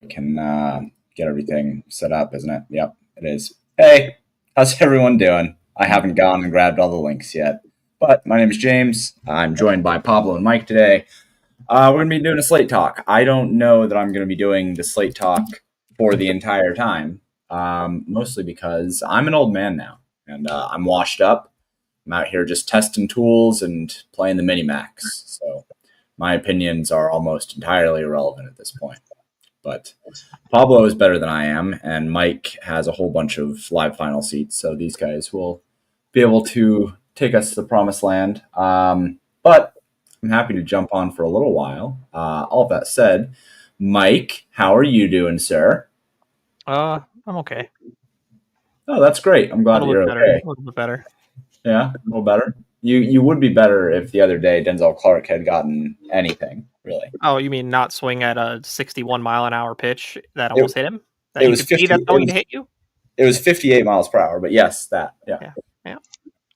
can get everything set up, isn't it? Yep, it is. Hey, how's everyone doing? I haven't gone and grabbed all the links yet, but my name is James. I'm joined by Pablo and Mike today. We're going to be doing a Slate talk. I don't know that I'm going to be doing the Slate talk for the entire time, mostly because I'm an old man now, and I'm washed up. I'm out here just testing tools and playing the mini-max, so my opinions are almost entirely irrelevant at this point. But Pablo is better than I am, and Mike has a whole bunch of live final seats, so these guys will be able to take us to the promised land. But I'm happy to jump on for a little while. All of that said, Mike, how are you doing, sir? I'm okay. Oh, that's great. I'm glad that you're okay. A little bit better. Yeah, a little better. You would be better if the other day Denzel Clark had gotten anything, really. Oh, you mean not swing at a 61 mile an hour pitch that almost hit him? That it you was could see that's going to hit you? It was 58 miles per hour, but yes, that. Yeah.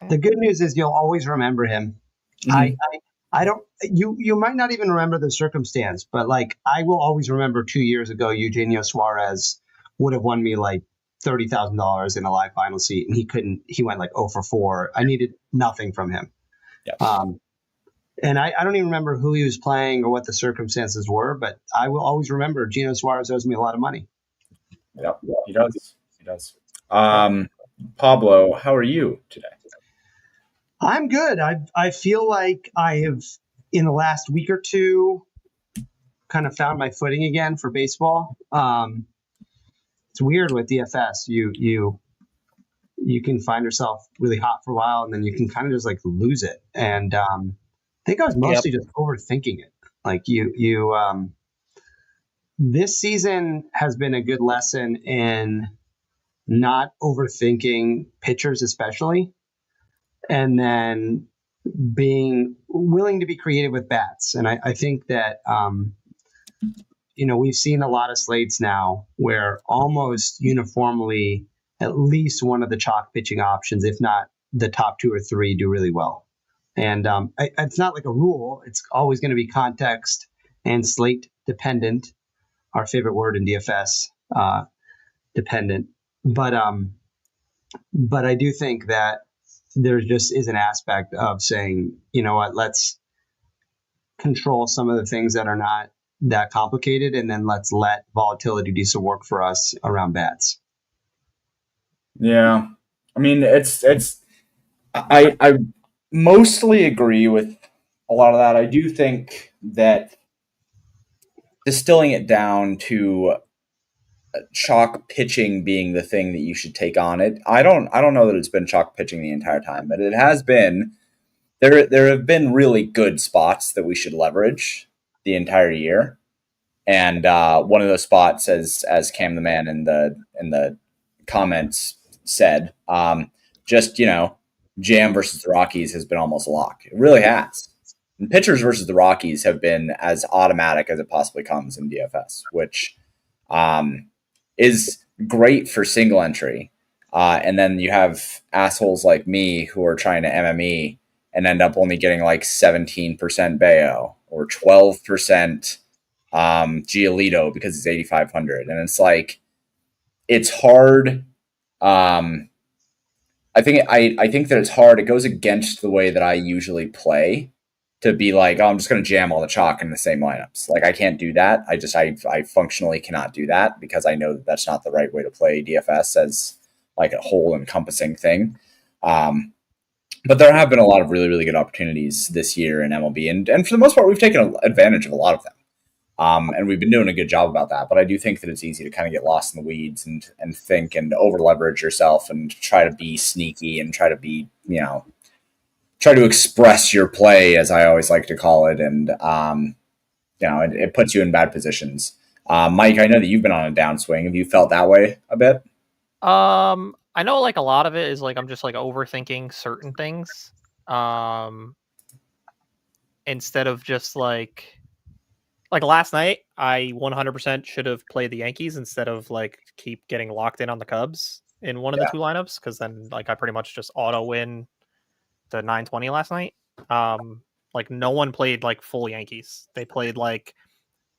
The good news is you'll always remember him. Mm-hmm. I don't. You might not even remember the circumstance, but like I will always remember 2 years ago, Eugenio Suarez would have won me like $30,000 in a live final seat, and he couldn't. He went like 0 for 4. I needed nothing from him. Yes. And I don't even remember who he was playing or what the circumstances were, but I will always remember Gino Suarez owes me a lot of money. Yep, he does. He does. Pablo, how are you today? I'm good. I feel like I have, in the last week or two, kind of found my footing again for baseball. It's weird with DFS. You can find yourself really hot for a while, and then you can kind of just like lose it. And I think I was mostly just overthinking it. Like this season has been a good lesson in not overthinking pitchers, especially, and then being willing to be creative with bats. And I think that, we've seen a lot of slates now where almost uniformly at least one of the chalk pitching options, if not the top 2 or 3, do really well. And it's not like a rule. It's always going to be context and slate dependent, our favorite word in DFS, dependent. But I do think that there just is an aspect of saying, you know what, let's control some of the things that are not that complicated, and then let's let volatility do some work for us around bats. Yeah. I mean, I mostly agree with a lot of that. I do think that distilling it down to chalk pitching being the thing that you should take on it. I don't know that it's been chalk pitching the entire time, but it has been. There have been really good spots that we should leverage the entire year, and one of those spots, as Cam the Man in the comments said, Jam versus the Rockies has been almost a lock. It really has. And pitchers versus the Rockies have been as automatic as it possibly comes in DFS, which is great for single entry. And then you have assholes like me who are trying to MME and end up only getting like 17% Bayo or 12% Giolito because it's 8,500. And it's like, it's hard. I think that it's hard. It goes against the way that I usually play to be like, oh, I'm just going to jam all the chalk in the same lineups. Like I can't do that. I functionally cannot do that because I know that that's not the right way to play DFS as like a whole encompassing thing. But there have been a lot of really, really good opportunities this year in MLB. And for the most part, we've taken advantage of a lot of them. And we've been doing a good job about that. But I do think that it's easy to kind of get lost in the weeds and think and over leverage yourself and try to be sneaky and try to be, try to express your play, as I always like to call it. And, it puts you in bad positions. Mike, I know that you've been on a downswing. Have you felt that way a bit? I know like a lot of it is like I'm just like overthinking certain things instead of just like last night I 100% should have played the Yankees instead of like keep getting locked in on the Cubs in one of the 2 lineups, because then like I pretty much just auto win the 920 last night. Like no one played like full Yankees. They played like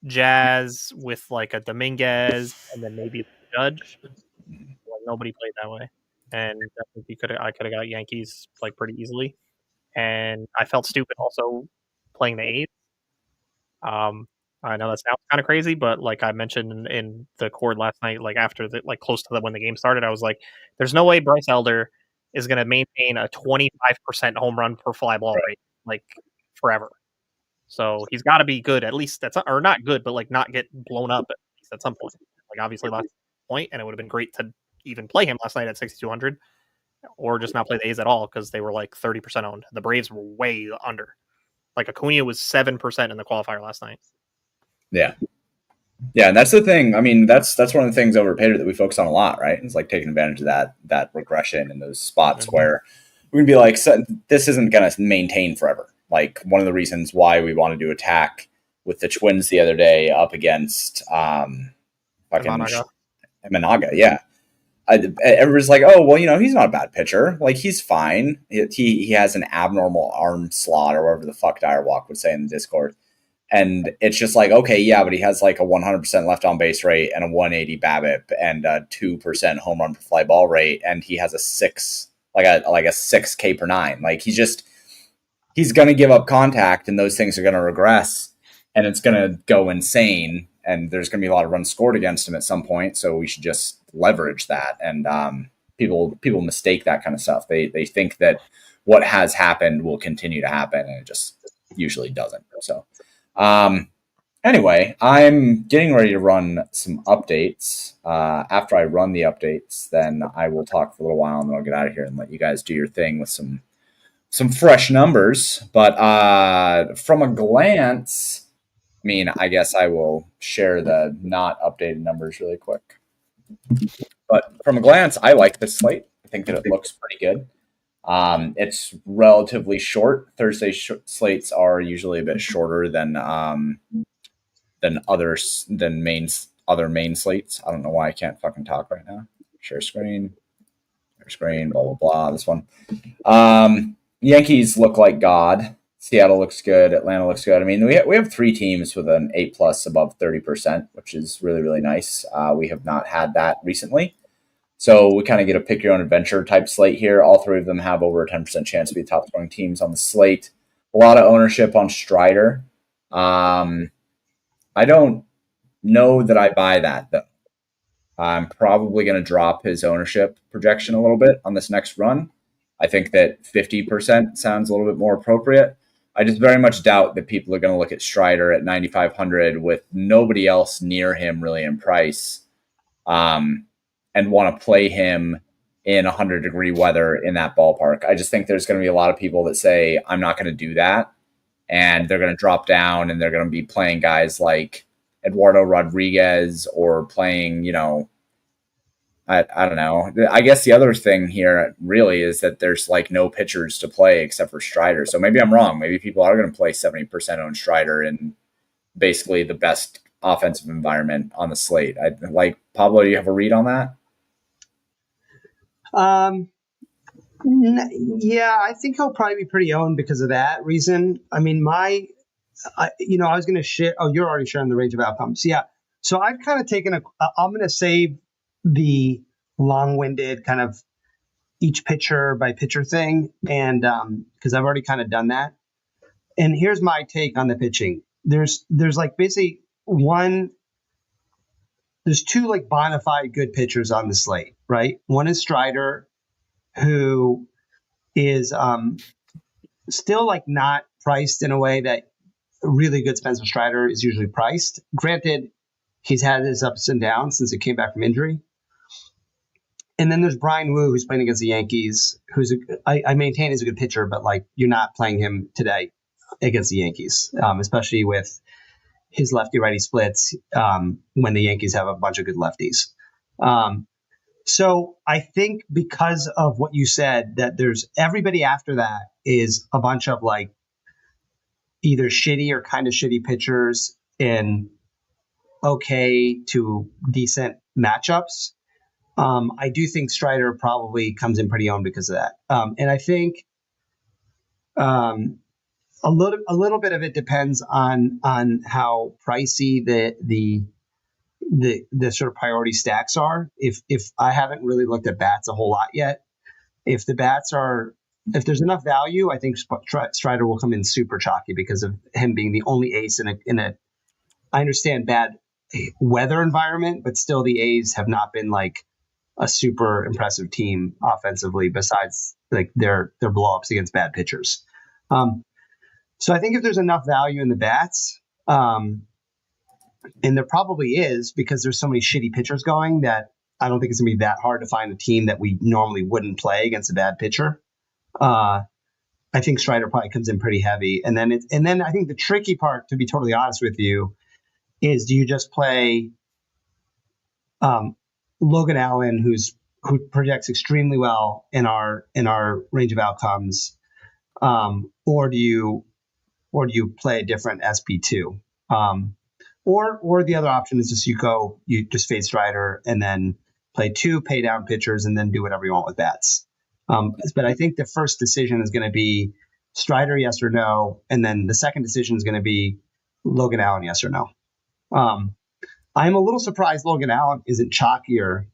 Jazz with like a Dominguez and then maybe Judge. Like nobody played that way, and I think I could have got Yankees like pretty easily. And I felt stupid also playing the A's. I know that sounds kind of crazy, but like I mentioned in the cord last night, like after the like close to when the game started, I was like, "There's no way Bryce Elder is going to maintain a 25% home run per fly ball rate like forever." So he's got to be good at least. That's or not good, but like not get blown up at least at some point. Like obviously last point, and it would have been great to even play him last night at 6,200, or just not play the A's at all because they were like 30% owned. The Braves were way under. Like Acuna was 7% in the qualifier last night. Yeah. Yeah, and that's the thing. I mean, that's one of the things over Paydirt that we focus on a lot, right? It's like taking advantage of that regression in those spots where we can be like, this isn't going to maintain forever. Like one of the reasons why we wanted to attack with the Twins the other day up against fucking Managa. Yeah. Everybody's like, oh, well, he's not a bad pitcher. Like, he's fine. He has an abnormal arm slot or whatever the fuck Direwalk would say in the Discord. And it's just like, okay, yeah, but he has like a 100% left on base rate and a 180 BABIP and a 2% home run per fly ball rate. And he has a 6 K per 9. Like he's going to give up contact and those things are going to regress and it's going to go insane. And there's going to be a lot of runs scored against him at some point. So we should just leverage that. And people mistake that kind of stuff. They think that what has happened will continue to happen and it just usually doesn't. So anyway, I'm getting ready to run some updates. After I run the updates, then I will talk for a little while and then I'll get out of here and let you guys do your thing with some fresh numbers. But from a glance, I mean, I guess I will share the not updated numbers really quick. But from a glance, I like this slate. I think that it looks pretty good. It's relatively short. Thursday slates are usually a bit shorter than other main slates. I don't know why I can't fucking talk right now. Share screen, blah blah blah. This one. Yankees look like God. Seattle looks good. Atlanta looks good. I mean, we have 3 teams with an 8+ above 30%, which is really, really nice. We have not had that recently. So we kind of get a pick your own adventure type slate here. All 3 of them have over a 10% chance to be top scoring teams on the slate. A lot of ownership on Strider. I don't know that I buy that, though. I'm probably going to drop his ownership projection a little bit on this next run. I think that 50% sounds a little bit more appropriate. I just very much doubt that people are going to look at Strider at 9,500 with nobody else near him really in price and want to play him in 100-degree weather in that ballpark. I just think there's going to be a lot of people that say, I'm not going to do that. And they're going to drop down and they're going to be playing guys like Eduardo Rodriguez or playing, I don't know. I guess the other thing here really is that there's like no pitchers to play except for Strider. So maybe I'm wrong. Maybe people are going to play 70% on Strider in basically the best offensive environment on the slate. Pablo, do you have a read on that? Yeah, I think he'll probably be pretty owned because of that reason. I mean, I was going to share. Oh, you're already sharing the range of outcomes. Yeah. So I've kind of taken I'm going to save the long-winded kind of each pitcher by pitcher thing. And because I've already kind of done that. And here's my take on the pitching. There's like basically there's 2 like bona fide good pitchers on the slate, right? One is Strider, who is still like not priced in a way that a really good Spencer Strider is usually priced. Granted, he's had his ups and downs since he came back from injury. And then there's Brian Wu, who's playing against the Yankees, I maintain is a good pitcher, but like you're not playing him today against the Yankees, especially with his lefty-righty splits when the Yankees have a bunch of good lefties. So I think because of what you said, that there's everybody after that is a bunch of like either shitty or kind of shitty pitchers in okay to decent matchups. I do think Strider probably comes in pretty owned because of that. And I think A little bit of it depends on how pricey the sort of priority stacks are. If I haven't really looked at bats a whole lot yet, if there's enough value, I think Strider will come in super chalky because of him being the only ace in a. I understand bad weather environment, but still the A's have not been like a super impressive team offensively besides like their blowups against bad pitchers. So I think if there's enough value in the bats, and there probably is because there's so many shitty pitchers going that I don't think it's gonna be that hard to find a team that we normally wouldn't play against a bad pitcher. I think Strider probably comes in pretty heavy, and then I think the tricky part, to be totally honest with you, is do you just play Logan Allen, who projects extremely well in our range of outcomes, or do you play a different SP2, or the other option is just you just fade Strider and then play 2 pay down pitchers and then do whatever you want with bats. But I think the first decision is going to be Strider, yes or no, and then the second decision is going to be Logan Allen, yes or no. I'm a little surprised Logan Allen isn't chalkier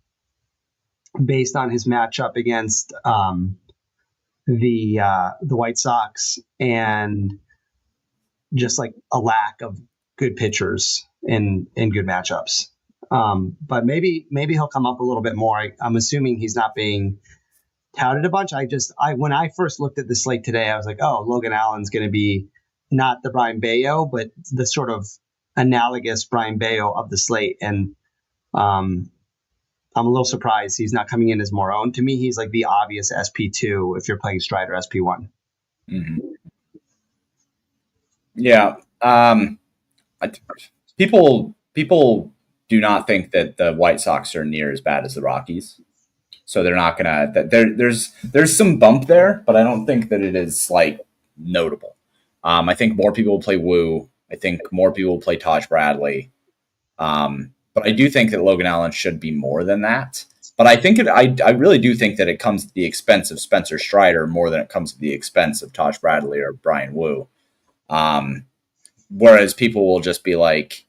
based on his matchup against the White Sox and just like a lack of good pitchers in good matchups. But maybe he'll come up a little bit more. I'm assuming he's not being touted a bunch. When I first looked at the slate today, I was like, oh, Logan Allen's going to be not the Brian Bayo, but the sort of analogous Brian Bayo of the slate. And I'm a little surprised he's not coming in as more owned. To me, he's like the obvious SP2 if you're playing Strider SP1. Mm-hmm. Yeah. People do not think that the White Sox are near as bad as the Rockies. So they're not gonna. There's some bump there, but I don't think that it is like notable. I think more people will play Woo. I think more people will play Taj Bradley. But I do think that Logan Allen should be more than that. But I think I really do think that it comes at the expense of Spencer Strider more than it comes at the expense of Taj Bradley or Brian Woo. Whereas people will just be like,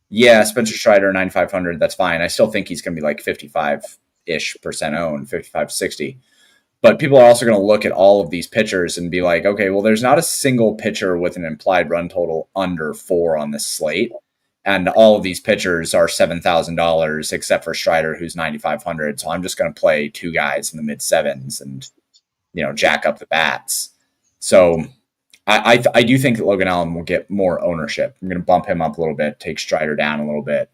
yeah, Spencer Strider 9,500, that's fine. I still think he's going to be like 55-ish% owned, 55, 60. But people are also going to look at all of these pitchers and be like, okay, well, there's not a single pitcher with an implied run total under 4 on this slate. And all of these pitchers are $7,000 except for Strider, who's 9,500. So I'm just going to play 2 guys in the mid 7s and, jack up the bats. So I do think that Logan Allen will get more ownership. I'm going to bump him up a little bit, take Strider down a little bit,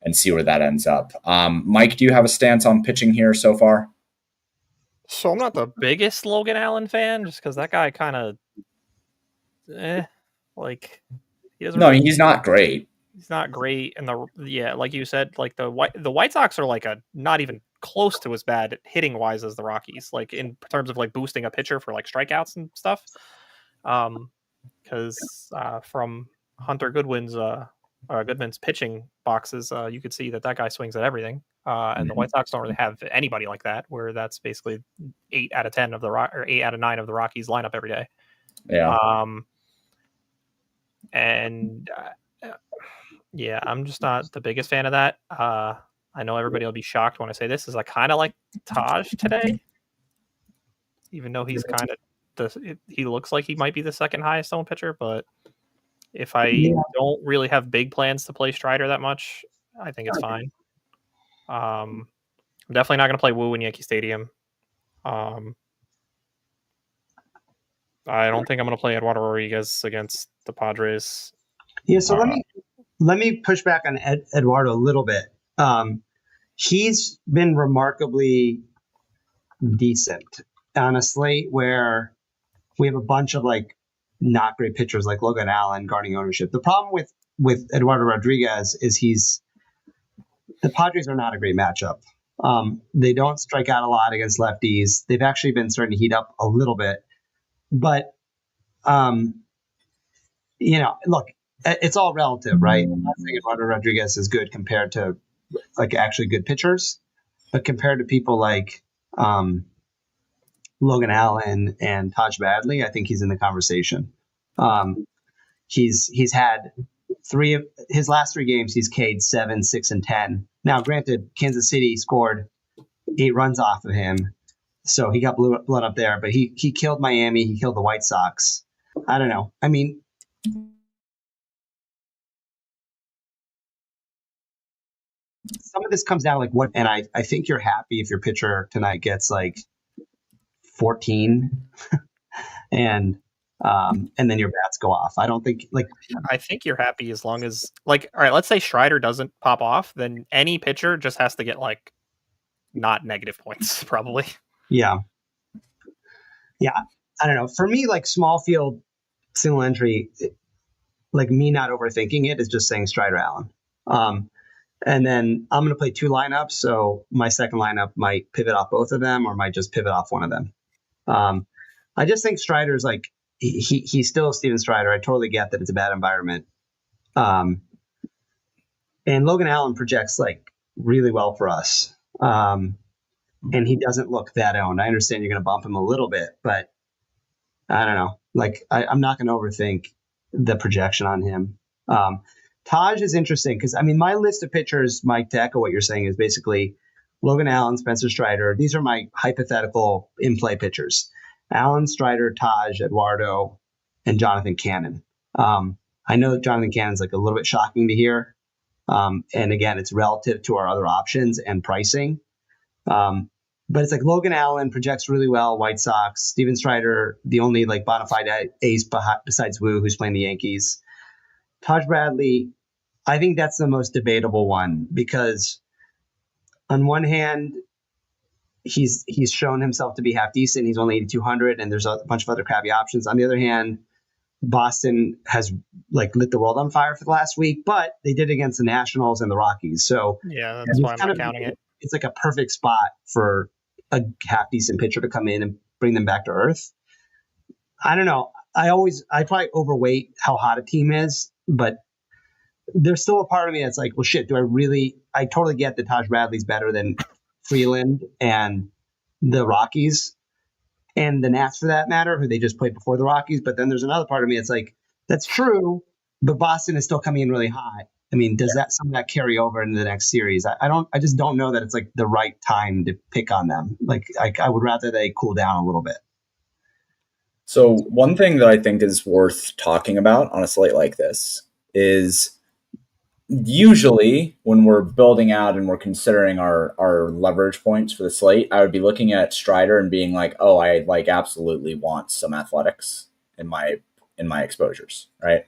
and see where that ends up. Mike, do you have a stance on pitching here so far? So I'm not the biggest Logan Allen fan, just because that guy kind of, he doesn't. No, he's not great. He's not great, and like you said, like the White Sox are like not even close to as bad hitting wise as the Rockies, like in terms of like boosting a pitcher for like strikeouts and stuff. Because from Hunter Goodman's pitching boxes, you could see that guy swings at everything. And the White Sox don't really have anybody like that, where that's basically 8 out of 10 of or 8 out of 9 of the Rockies lineup every day. Yeah. Yeah, I'm just not the biggest fan of that. I know everybody will be shocked when I say this, is I kind of like Taj today, even though he's kind of he looks like he might be the second highest owned pitcher. But if I don't really have big plans to play Strider that much, I think it's fine. I'm definitely not going to play Woo in Yankee Stadium. I don't think I'm going to play Eduardo Rodriguez against the Padres. Yeah, so let me push back on Eduardo a little bit. He's been remarkably decent on a slate where we have a bunch of like not great pitchers like Logan Allen guarding ownership. The problem with Eduardo Rodriguez is the Padres are not a great matchup. They don't strike out a lot against lefties. They've actually been starting to heat up a little bit, but look, it's all relative, right? I'm not saying Eduardo Rodriguez is good compared to like actually good pitchers, but compared to people like Logan Allen and Taj Bradley, I think he's in the conversation. He's had three of his last 3 games. He's K'd 7, 6, and 10. Now, granted, Kansas City scored 8 runs off of him, so he got blown up there. But he killed Miami. He killed the White Sox. I don't know. I mean, some of this comes down to like what, and I think you're happy if your pitcher tonight gets like 14, and then your bats go off. I don't think I think you're happy as long as like, all right, let's say Strider doesn't pop off, then any pitcher just has to get like not negative points, probably. Yeah. I don't know. For me, like small field single entry, like me not overthinking it is just saying Strider Allen. And then I'm going to play 2 lineups. So my second lineup might pivot off both of them or might just pivot off one of them. I just think Strider's like, he's still Steven Strider. I totally get that it's a bad environment. And Logan Allen projects like really well for us. And he doesn't look that owned. I understand you're going to bump him a little bit, but I don't know. Like I'm not going to overthink the projection on him. Taj is interesting because, I mean, my list of pitchers, Mike, to echo what you're saying, is basically Logan Allen, Spencer Strider. These are my hypothetical in-play pitchers. Allen, Strider, Taj, Eduardo, and Jonathan Cannon. I know that Jonathan Cannon's like a little bit shocking to hear. And again, it's relative to our other options and pricing. But it's like Logan Allen projects really well, White Sox. Steven Strider, the only like bona fide ace besides Wu, who's playing the Yankees. Taj Bradley, I think that's the most debatable one because on one hand, he's shown himself to be half decent. He's only 8,200 and there's a bunch of other crappy options. On the other hand, Boston has like lit the world on fire for the last week, but they did against the Nationals and the Rockies. So yeah, that's why I'm not counting it. It's like a perfect spot for a half decent pitcher to come in and bring them back to earth. I don't know. I probably overweight how hot a team is, but there's still a part of me that's like, well, shit, I totally get that Taj Bradley's better than Freeland and the Rockies and the Nats for that matter, who they just played before the Rockies. But then there's another part of me that's like, that's true, but Boston is still coming in really hot. I mean, does some of that carry over into the next series? I just don't know that it's like the right time to pick on them. Like I would rather they cool down a little bit. So one thing that I think is worth talking about on a slate like this is usually when we're building out and we're considering our leverage points for the slate, I would be looking at Strider and being like, oh, I like absolutely want some athletics in my exposures, right?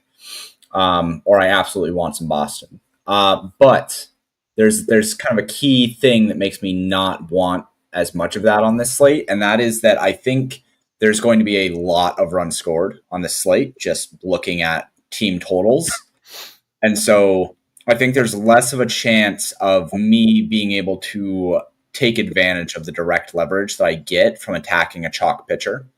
Or I absolutely want some Boston. But there's kind of a key thing that makes me not want as much of that on this slate, and that is that I think there's going to be a lot of runs scored on this slate, just looking at team totals. And so I think there's less of a chance of me being able to take advantage of the direct leverage that I get from attacking a chalk pitcher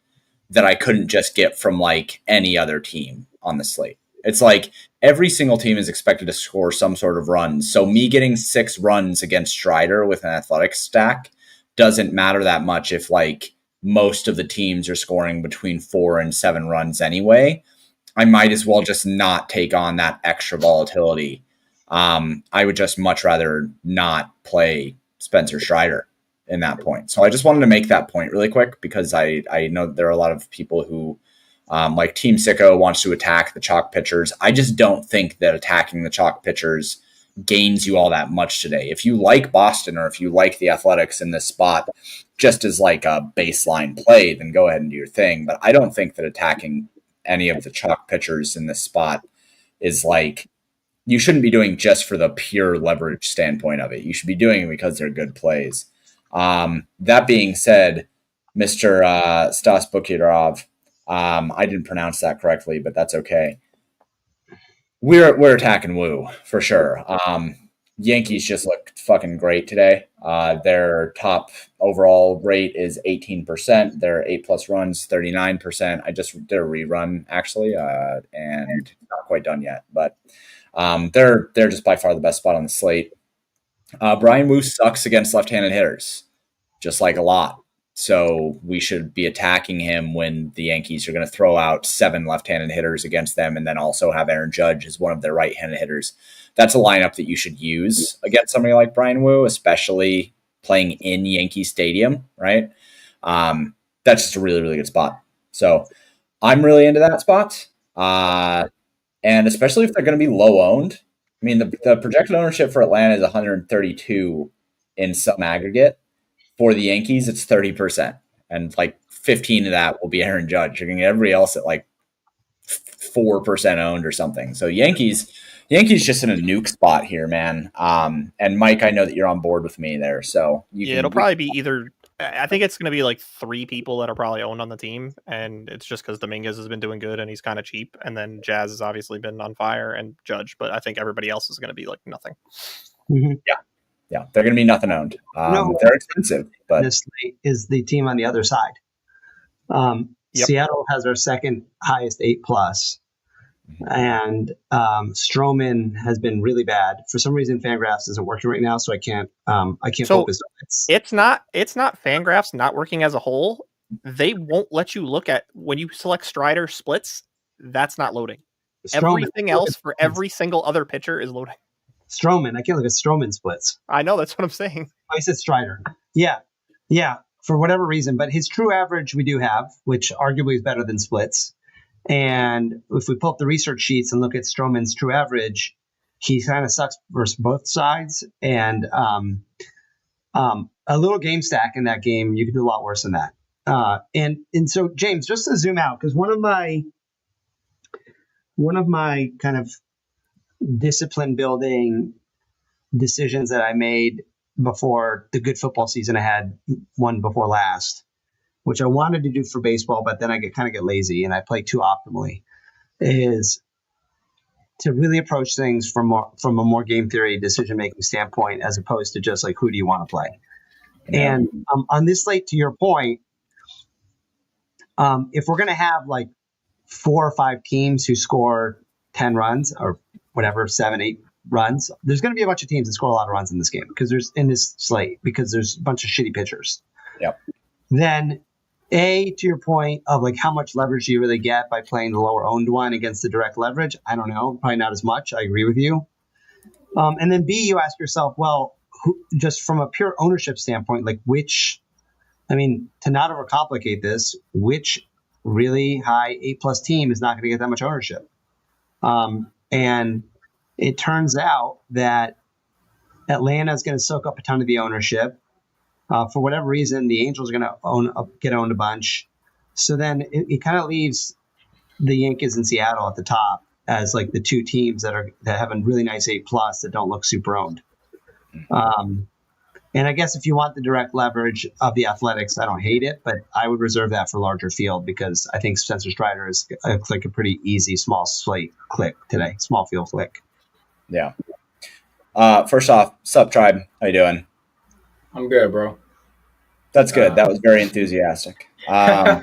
that I couldn't just get from like any other team on the slate. It's like every single team is expected to score some sort of runs. So me getting 6 runs against Strider with an athletic stack doesn't matter that much if like most of the teams are scoring between 4 and 7 runs anyway. I might as well just not take on that extra volatility. I would just much rather not play Spencer Strider in that point. So I just wanted to make that point really quick because I know that there are a lot of people who like Team Sicko wants to attack the chalk pitchers. I just don't think that attacking the chalk pitchers gains you all that much today. If you like Boston or if you like the Athletics in this spot just as like a baseline play, then go ahead and do your thing. But I don't think that attacking any of the chalk pitchers in this spot is like, you shouldn't be doing just for the pure leverage standpoint of it. You should be doing it because they're good plays. That being said, Mr. Stas Bukirov, I didn't pronounce that correctly, but that's okay. We're attacking Wu for sure. Yankees just look fucking great today. Their top overall rate is 18%. Their 8+ runs, 39%. I just did a rerun actually, and not quite done yet, but they're just by far the best spot on the slate. Brian Wu sucks against left-handed hitters, just like a lot. So we should be attacking him when the Yankees are going to throw out 7 left-handed hitters against them and then also have Aaron Judge as one of their right-handed hitters. That's a lineup that you should use against somebody like Brian Wu, especially playing in Yankee Stadium, right? That's just a really, really good spot. So I'm really into that spot. And especially if they're going to be low owned. I mean, the projected ownership for Atlanta is 132 in some aggregate. For the Yankees, it's 30%. And like 15 of that will be Aaron Judge. You're going to get everybody else at like 4% owned or something. So Yankees just in a nuke spot here, man. And Mike, I know that you're on board with me there. So it'll probably be either. I think it's going to be like 3 people that are probably owned on the team, and it's just because Dominguez has been doing good and he's kind of cheap, and then Jazz has obviously been on fire and Judge, but I think everybody else is going to be like nothing. Mm-hmm. Yeah, they're going to be nothing owned. They're expensive, but this is the team on the other side. Seattle has our second highest 8+. And Stroman has been really bad. For some reason, Fangraphs isn't working right now, so I can't focus on it. It's not Fangraphs not working as a whole. They won't let you look at when you select Strider splits. That's not loading. Everything else for every single other pitcher is loading. Stroman, I can't look at Stroman splits. I know, that's what I'm saying. I said Strider. Yeah, for whatever reason, but his true average we do have, which arguably is better than splits. And if we pull up the research sheets and look at Stroman's true average, he kind of sucks versus both sides. And a little game stack in that game, you could do a lot worse than that. And so, James, just to zoom out, because one of my kind of discipline building decisions that I made before the good football season I had, one before last, which I wanted to do for baseball, but then I get lazy and I play too optimally, is to really approach things from a more game theory decision-making standpoint, as opposed to just like, who do you want to play? Yeah. And on this slate, to your point, if we're going to have like 4 or 5 teams who score 10 runs or whatever, 7, 8 runs, there's going to be a bunch of teams that score a lot of runs in this game because there's a bunch of shitty pitchers. Yep. Then to your point of like how much leverage do you really get by playing the lower owned one against the direct leverage? I don't know, probably not as much. I agree with you. And then B, you ask yourself, well, just from a pure ownership standpoint, like to not overcomplicate this, which really high 8+ team is not going to get that much ownership? And it turns out that Atlanta is going to soak up a ton of the ownership. For whatever reason, the Angels are going to get owned a bunch. So then it kind of leaves the Yankees and Seattle at the top as like the 2 teams that have a really nice 8+ that don't look super owned. And I guess if you want the direct leverage of the Athletics, I don't hate it, but I would reserve that for larger field because I think Spencer Strider is like a pretty easy small slate click today, small field click. Yeah. First off, sup tribe, how you doing? I'm good, bro. That's good. That was very enthusiastic. Moving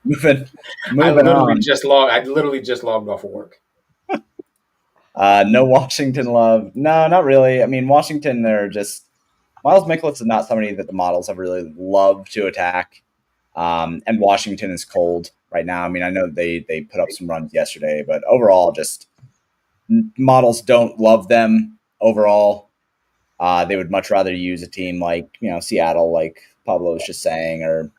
I literally on. just logged off of work. No Washington love. No, not really. I mean, Washington, they're just Miles Mikolas is not somebody that the models have really loved to attack. And Washington is cold right now. I mean, I know they put up some runs yesterday, but overall, just models don't love them overall. They would much rather use a team like, Seattle, like Pablo was just saying, or,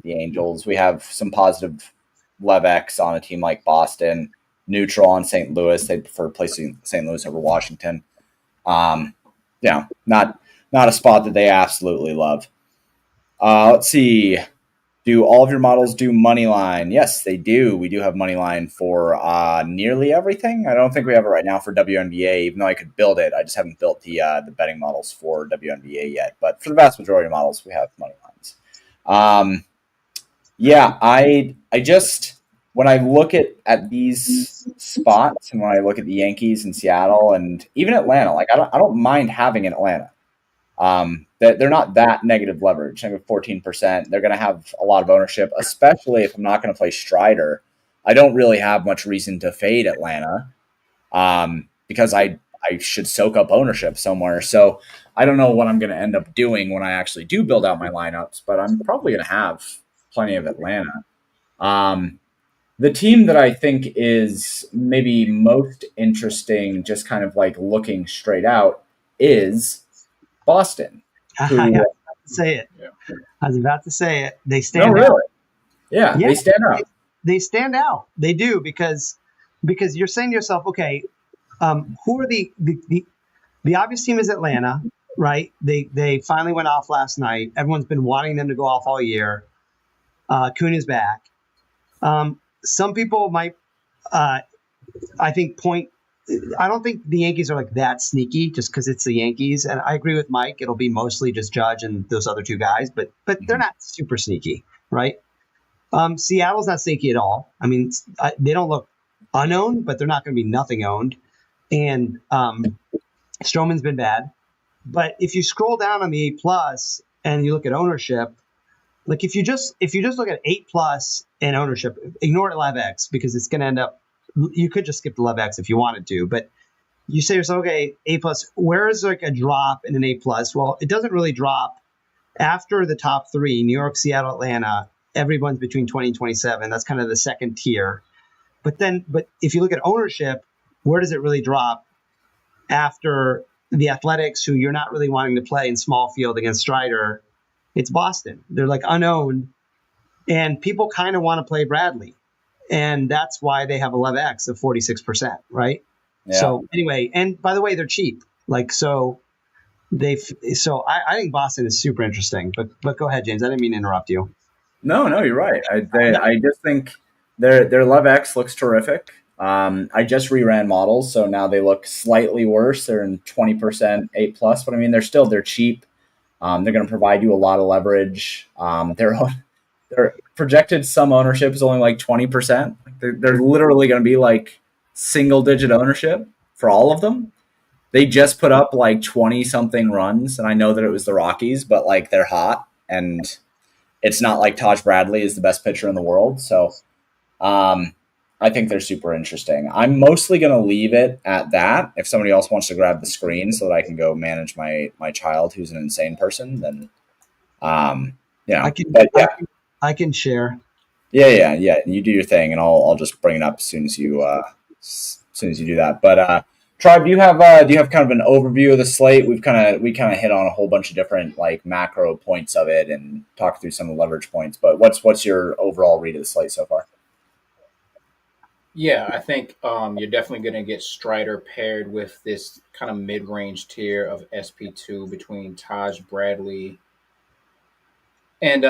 the Angels. We have some positive Levex on a team like Boston, neutral on St. Louis. They prefer placing St. Louis over Washington. Not a spot that they absolutely love. Let's see. Do all of your models do money line? Yes, they do. We do have money line for nearly everything. I don't think we have it right now for WNBA, even though I could build it. I just haven't built the betting models for WNBA yet. But for the vast majority of models, we have money lines. I just when I look at these spots and when I look at the Yankees and Seattle and even Atlanta, like I don't mind having an Atlanta. They're not that negative leverage. I mean, 14%. They're going to have a lot of ownership, especially if I'm not going to play Strider. I don't really have much reason to fade Atlanta because I I should soak up ownership somewhere. So I don't know what I'm going to end up doing when I actually do build out my lineups, but I'm probably going to have plenty of Atlanta. The team that I think is maybe most interesting, just kind of like looking straight out, is Boston. Who, I was about to say it. I was about to say it. They stand no, out. really? Yeah, they stand out. They stand out. They do because you're saying to yourself, okay, who are the obvious team is Atlanta, right? They finally went off last night. Everyone's been wanting them to go off all year. Kuhn is back. Some people might, I think, point. I don't think the Yankees are like that sneaky just because it's the Yankees. And I agree with Mike. It'll be mostly just Judge and those other two guys, but they're not super sneaky, right? Seattle's not sneaky at all. I mean, they don't look unowned, but they're not going to be nothing owned. And Stroman's been bad. But if you scroll down on the A+ and you look at ownership, like if you just look at 8+ in ownership, ignore 11x because it's going to end up. You could just skip the 11x if you wanted to, but you say to yourself, okay, A+, where is like a drop in an A+? Well, it doesn't really drop after the top three: New York, Seattle, Atlanta. Everyone's between 20 and 27. That's kind of the second tier. But if you look at ownership, where does it really drop after the Athletics, who you're not really wanting to play in small field against Strider? It's Boston. They're like unowned, and people kind of want to play Bradley, and that's why they have 11x of 46%, right? Yeah. So anyway, and by the way, they're cheap. Like so, I think Boston is super interesting. But go ahead, James. I didn't mean to interrupt you. No, you're right. I just think their 11x looks terrific. I just reran models, so now they look slightly worse. They're in 20% 8+, but I mean they're cheap. They're going to provide you a lot of leverage. Their projected sum ownership is only like 20%. They're literally going to be like single-digit ownership for all of them. They just put up like 20-something runs, and I know that it was the Rockies, but like they're hot, and it's not like Taj Bradley is the best pitcher in the world. So I think they're super interesting. I'm mostly going to leave it at that. If somebody else wants to grab the screen so that I can go manage my child who's an insane person, then I can share. Yeah. You do your thing, and I'll just bring it up as soon as you do that. But Tribe, do you have kind of an overview of the slate? We kind of hit on a whole bunch of different like macro points of it and talked through some of the leverage points. But what's your overall read of the slate so far? Yeah, I think you're definitely going to get Strider paired with this kind of mid-range tier of SP2 between Taj Bradley and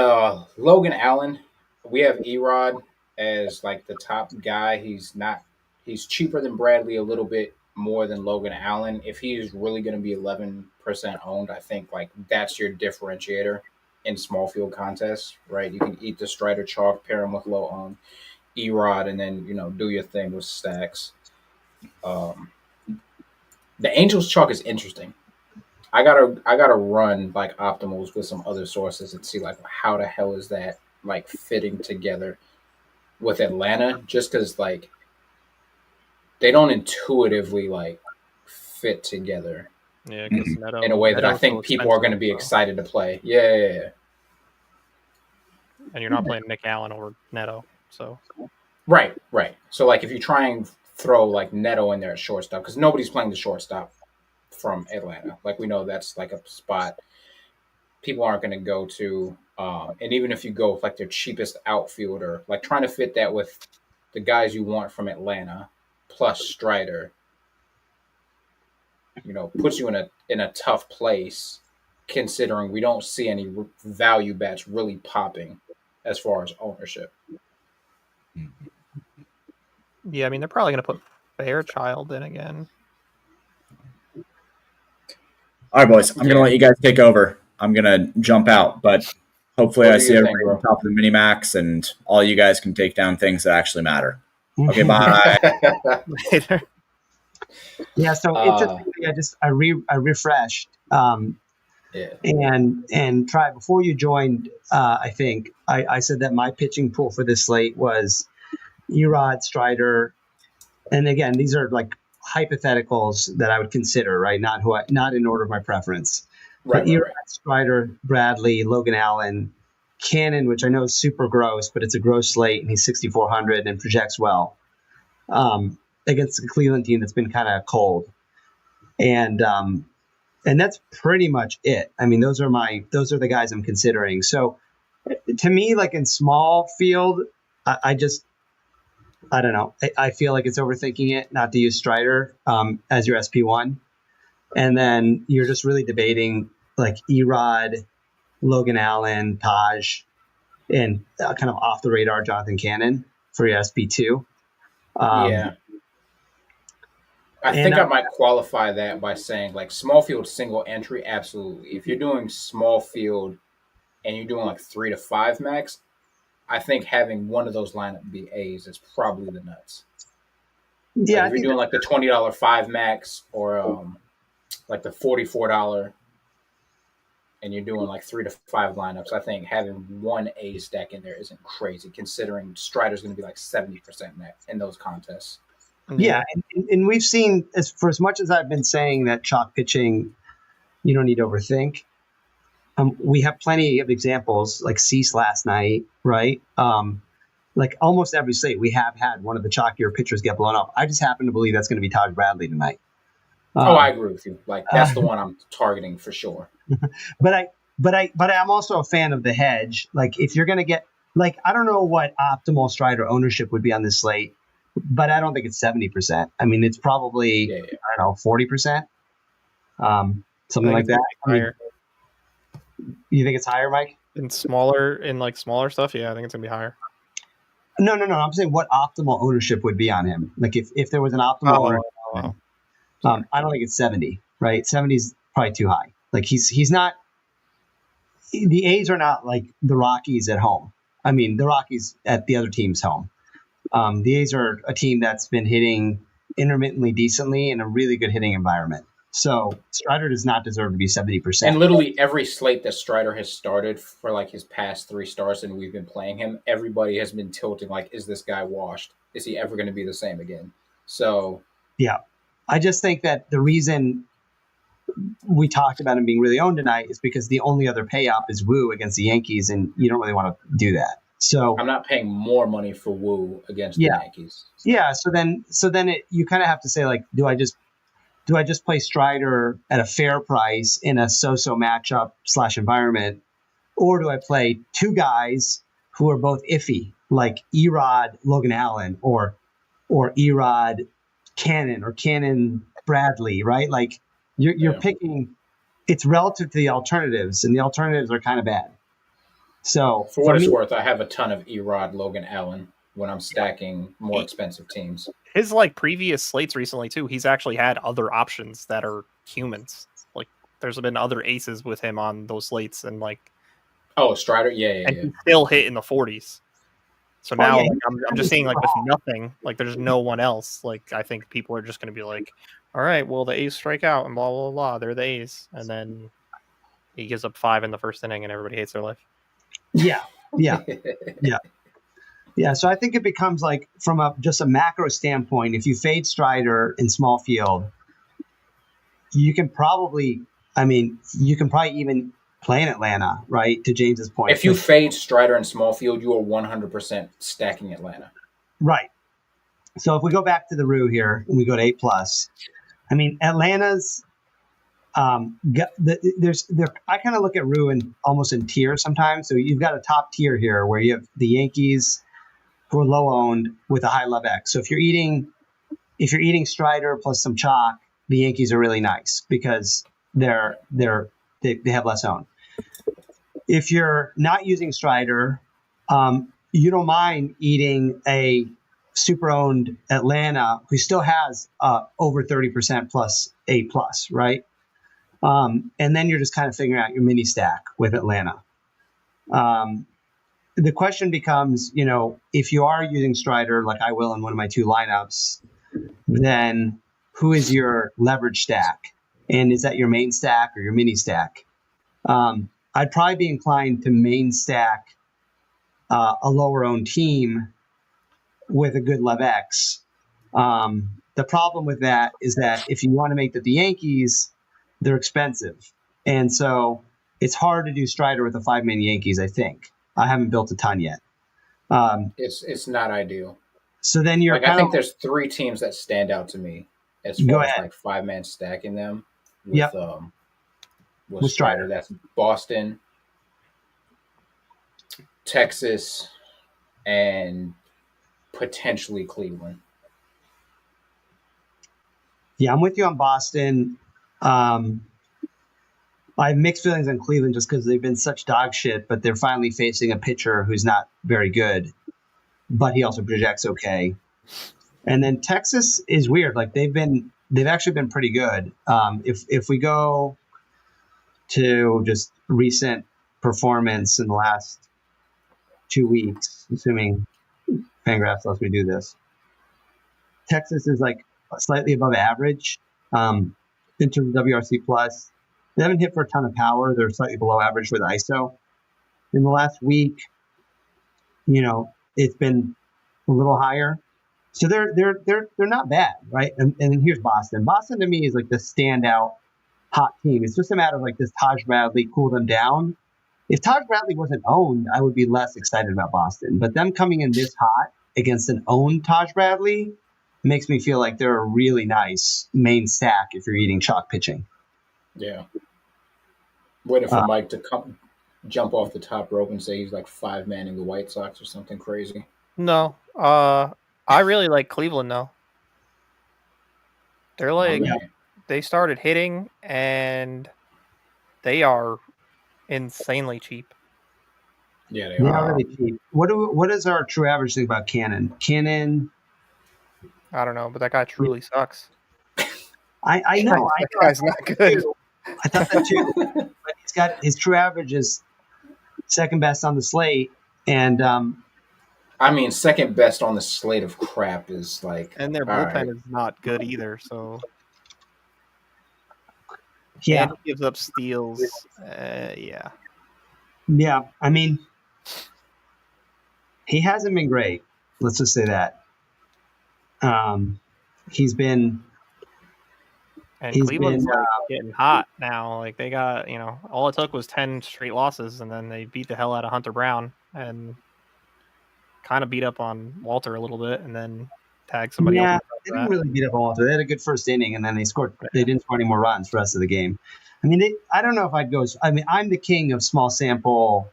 Logan Allen. We have Erod as like the top guy. He's cheaper than Bradley a little bit more than Logan Allen. If he's really going to be 11% owned, I think like that's your differentiator in small field contests, right? You can eat the Strider chalk, pair him with low owned Erod, and then do your thing with stacks. The Angels chalk is interesting. I gotta run like optimals with some other sources and see like how the hell is that like fitting together with Atlanta, just because like they don't intuitively like fit together. Yeah, Neto, in a way that I think people are going to be excited to play. Yeah. And you're not playing Nick Allen over Neto, so. Right. So like if you try and throw like Neto in there at shortstop, because nobody's playing the shortstop from Atlanta. Like we know that's like a spot people aren't going to go to. And even if you go with like their cheapest outfielder, like trying to fit that with the guys you want from Atlanta plus Strider, puts you in a tough place, considering we don't see any value bets really popping as far as ownership. Yeah, I mean they're probably going to put Fairchild in again. All right, boys. I'm going to let you guys take over. I'm going to jump out, but hopefully I see everybody on top of the mini-max, and all you guys can take down things that actually matter. Okay, bye. Later. Yeah, so I refreshed. And try before you joined. I think I said that my pitching pool for this slate was Erod, Strider, and again these are like hypotheticals that I would consider, right? Not in order of my preference. Right, But right. Strider, Bradley, Logan Allen, Cannon, which I know is super gross, but it's a gross slate, and he's 6,400 and projects well against a Cleveland team that's been kind of cold, and that's pretty much it. I mean, those are the guys I'm considering. So to me, like in small field, I don't know. I feel like it's overthinking it not to use Strider as your SP1. And then you're just really debating like Erod, Logan Allen, Taj, and kind of off the radar Jonathan Cannon for your SP2. Yeah. I think I might qualify that by saying like small field single entry. Absolutely. If you're doing small field and you're doing like 3 to 5 max, I think having one of those lineup be A's is probably the nuts. Yeah, like if you're doing like the $20 5 max or like the $44 and you're doing like 3 to 5 lineups, I think having one A stack in there isn't crazy considering Strider's going to be like 70% in those contests. Yeah, and we've seen, for as much as I've been saying that chalk pitching, you don't need to overthink. We have plenty of examples, like Cease last night, right? Like almost every slate, we have had one of the chalkier pitchers get blown up. I just happen to believe that's going to be Taj Bradley tonight. I agree with you. Like that's the one I'm targeting for sure. But I'm also a fan of the hedge. Like if you're going to get, like, I don't know what optimal Strider ownership would be on this slate, but I don't think it's 70%. I mean, it's probably, I don't know, 40%, something like that. Higher. You think it's higher, Mike? In smaller stuff, yeah, I think it's gonna be higher. No. I'm saying what optimal ownership would be on him. Like if there was an optimal ownership, I don't think it's 70, right? 70 is probably too high. Like he's not. The A's are not like the Rockies at home. I mean, the Rockies at the other team's home. The A's are a team that's been hitting intermittently decently in a really good hitting environment. So Strider does not deserve to be 70%. And literally every slate that Strider has started for like his past 3 starts and we've been playing him, everybody has been tilting like, is this guy washed? Is he ever going to be the same again? So yeah, I just think that the reason we talked about him being really owned tonight is because the only other pay up is Woo against the Yankees, and you don't really want to do that. So I'm not paying more money for Woo against the Yankees. Yeah. So then you kind of have to say, like, do I just play Strider at a fair price in a so-so matchup / environment, or do I play 2 guys who are both iffy, like Erod, Logan Allen, or Erod, Cannon, or Cannon, Bradley, right? Like you're picking. It's relative to the alternatives, and the alternatives are kind of bad. So for what it's worth, I have a ton of Erod, Logan Allen when I'm stacking more expensive teams. His like previous slates recently too, he's actually had other options that are humans. Like there's been other aces with him on those slates, and like Strider, yeah. He still hit in the 40s. So now like, I'm just seeing like with nothing, like there's no one else. Like I think people are just going to be like, all right, well the A's strike out and blah blah blah. They're the A's, and then he gives up 5 in the first inning, and everybody hates their life. Yeah. So I think it becomes like from just a macro standpoint, if you fade Strider in small field, you can probably even play in Atlanta, right? To James's point. If you fade Strider in small field, you are 100% stacking Atlanta. Right. So if we go back to the Rue here and we go to 8+, I mean, Atlanta's I kind of look at Rue almost in tiers sometimes. So you've got a top tier here where you have the Yankees who are low owned with a high love X. So if you're eating Strider plus some chalk, the Yankees are really nice because they have less owned. If you're not using Strider, you don't mind eating a super owned Atlanta who still has over 30% plus A+, right? And then you're just kind of figuring out your mini stack with Atlanta. The question becomes, if you are using Strider, like I will in one of my 2 lineups, then who is your leverage stack? And is that your main stack or your mini stack? I'd probably be inclined to main stack a lower owned team with a good lev X. the problem with that is that if you want to make the Yankees, they're expensive. And so it's hard to do Strider with the 5-man Yankees, I think. I haven't built a ton yet. It's not ideal. So then you're like I think there's 3 teams that stand out to me as far as like 5-man stacking them with with Strider. That's Boston, Texas, and potentially Cleveland. Yeah, I'm with you on Boston. I have mixed feelings on Cleveland just because they've been such dog shit, but they're finally facing a pitcher who's not very good, but he also projects okay. And then Texas is weird. Like they've actually been pretty good. If we go to just recent performance in the last 2 weeks, assuming Fangraphs lets me do this, Texas is like slightly above average in terms of WRC plus. They haven't hit for a ton of power. They're slightly below average with ISO. In the last week, it's been a little higher. So they're not bad, right? And here's Boston. Boston to me is like the standout hot team. It's just a matter of like, does Taj Bradley cool them down? If Taj Bradley wasn't owned, I would be less excited about Boston. But them coming in this hot against an owned Taj Bradley makes me feel like they're a really nice main stack if you're eating chalk pitching. Yeah. Waiting for Mike to jump off the top rope and say he's like 5-manning the White Sox or something crazy. No. I really like Cleveland though. They're like they started hitting and they are insanely cheap. Yeah, they are really cheap. What is our true average thing about Cannon? Cannon, I don't know, but that guy truly sucks. I know. That guy's not good. I thought that too. But he's got his true average is second best on the slate, and I mean, second best on the slate of crap is like, and their bullpen is not good either. So yeah, and he gives up steals. Yeah. I mean, he hasn't been great. Let's just say that. He's been. And Cleveland's like getting hot now. Like they got, all it took was 10 straight losses, and then they beat the hell out of Hunter Brown and kind of beat up on Walter a little bit, and then tagged somebody else. Yeah, they didn't really beat up on Walter. They had a good first inning, and then they scored. They didn't score any more runs for the rest of the game. I mean, I don't know if I'd go. I mean, I'm the king of small sample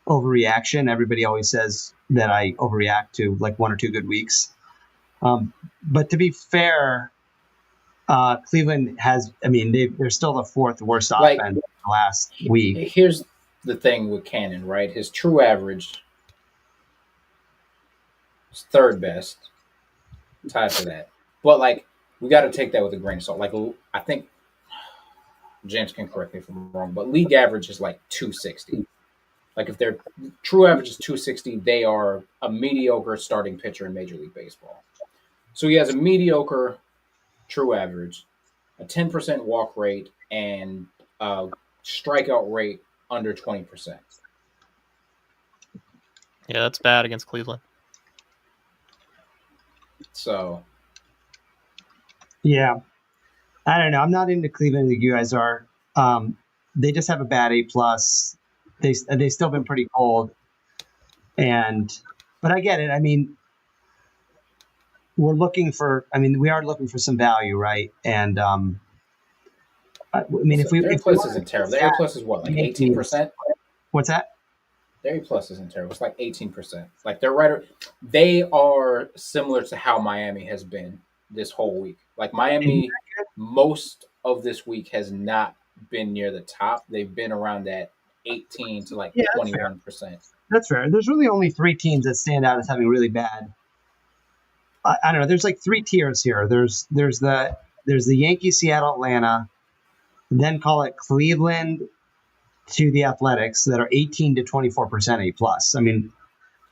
overreaction. Everybody always says that I overreact to like 1 or 2 good weeks. But to be fair. Cleveland has, they're still the 4th worst offense last week. Here's the thing with Cannon, right? His true average is 3rd best, tied for that. But, we got to take that with a grain of salt. I think James can correct me if I'm wrong, but league average is 260. If their true average is 260, they are a mediocre starting pitcher in Major League Baseball. So he has a mediocre true average, a 10% walk rate, and a strikeout rate under 20%. Yeah, that's bad against Cleveland. So, yeah, I don't know. I'm not into Cleveland like you guys are. They just have a bad A+. They've still been pretty cold, but I get it. We are looking for some value, right? And if their plus isn't terrible. Their plus is what, 18%? What's that? Their plus isn't terrible. It's 18%. They're right. They are similar to how Miami has been this whole week. Miami, most of this week has not been near the top. They've been around that 18 to 21%. That's fair. There's really only 3 teams that stand out as having really bad. I don't know. There's 3 tiers here. There's the Yankees, Seattle, Atlanta, then call it Cleveland to the Athletics that are 18 to 24% A+.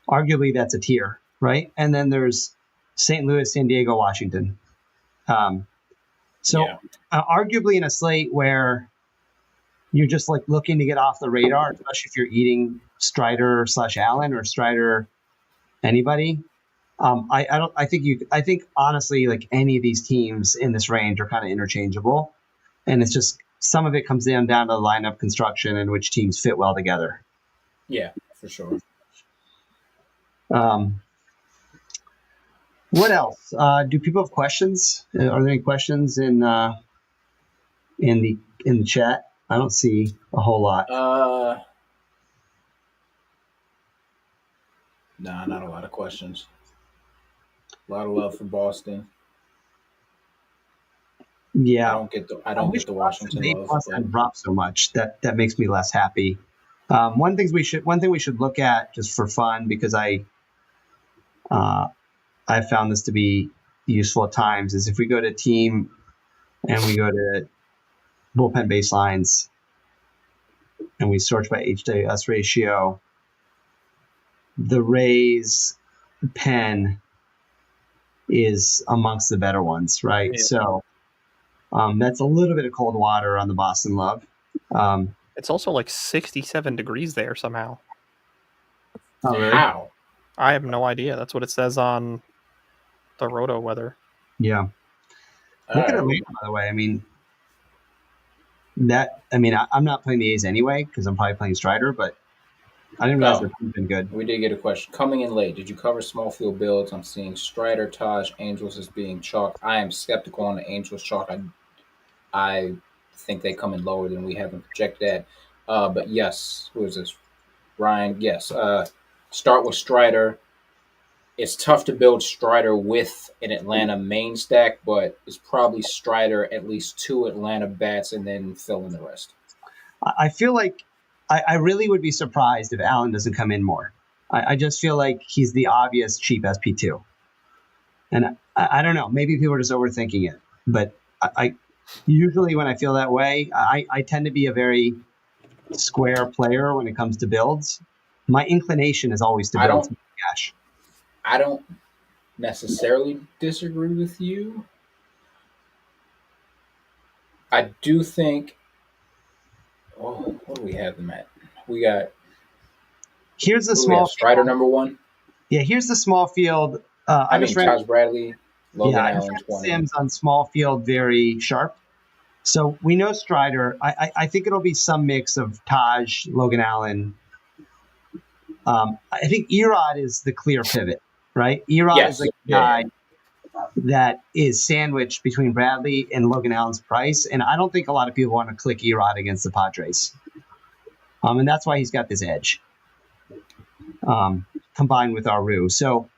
Arguably that's a tier, right? And then there's St. Louis, San Diego, Washington. Arguably in a slate where you're just looking to get off the radar, especially if you're eating Strider / Allen or Strider anybody. I think honestly, like any of these teams in this range are kind of interchangeable, and it's just some of it comes down to lineup construction and which teams fit well together. Yeah, for sure. What else? Do people have questions? Are there any questions in the chat? I don't see a whole lot. Nah, not a lot of questions. A lot of love for Boston. Yeah, I don't get the Washington love. Boston dropped so much that makes me less happy. One thing we should look at just for fun, because I found this to be useful at times, is if we go to team and we go to bullpen baselines and we search by H/S ratio, the Rays pen is amongst the better ones, right? Yeah. So that's a little bit of cold water on the Boston love. It's also like 67 degrees there somehow. Oh, really? How? I have no idea. That's what it says on the roto weather. Yeah. Look at Atlanta, by the way. I mean, I'm not playing the A's anyway because I'm probably playing Strider, but I didn't realize they've been good. We did get a question. Coming in late, did you cover small field builds? I'm seeing Strider, Taj, Angels as being chalk. I am skeptical on the Angels chalk. I think they come in lower than we haven't projected at. But yes, who is this? Ryan, yes. Start with Strider. It's tough to build Strider with an Atlanta main stack, but it's probably Strider, at least 2 Atlanta bats, and then fill in the rest. I feel like I really would be surprised if Allen doesn't come in more. I just feel like he's the obvious cheap SP2. And I don't know, maybe people are just overthinking it. But I usually when I feel that way, I tend to be a very square player when it comes to builds. My inclination is always to build some cash. I don't necessarily disagree with you. I do think. Oh, what do we have them at? We got. Here's the small Strider number 1. Yeah, here's the small field. Taj Bradley, Logan Allen, Sims on small field, very sharp. So we know Strider. I think it'll be some mix of Taj, Logan Allen. I think Erod is the clear pivot, right? Erod is the guy that is sandwiched between Bradley and Logan Allen's price, and I don't think a lot of people want to click Erod against the Padres. And that's why he's got this edge, combined with Aru. So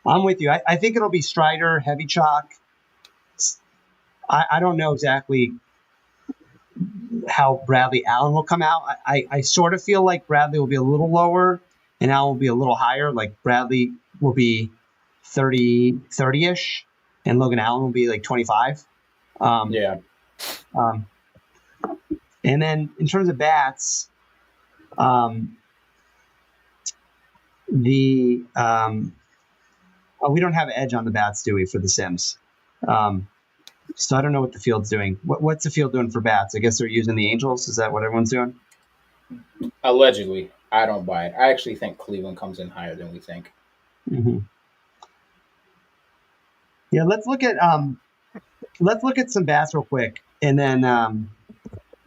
I'm with you. I think it'll be Strider, heavy chalk. I don't know exactly how Bradley Allen will come out. I sort of feel like Bradley will be a little lower and Allen will be a little higher. Like Bradley will be 30-ish and Logan Allen will be like 25. Yeah. And then in terms of bats, we don't have edge on the bats, do we, for the Sims? So I don't know what the field's doing. What's the field doing for bats? I guess they're using the Angels. Is that what everyone's doing? Allegedly. I don't buy it. I actually think Cleveland comes in higher than we think. Mm-hmm. Yeah, let's look at some bats real quick, and then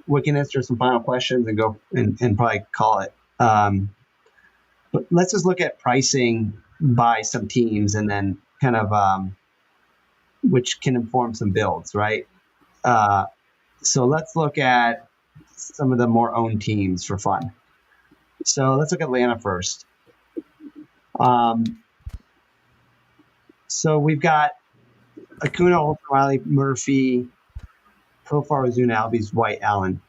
we can answer some final questions and go and probably call it. But let's just look at pricing by some teams, and then kind of which can inform some builds, right? So let's look at some of the more owned teams for fun. So let's look at Atlanta first. So we've got Acuna, Olson, Riley, Murphy, Profar, Ozuna, Albies, White, Allen.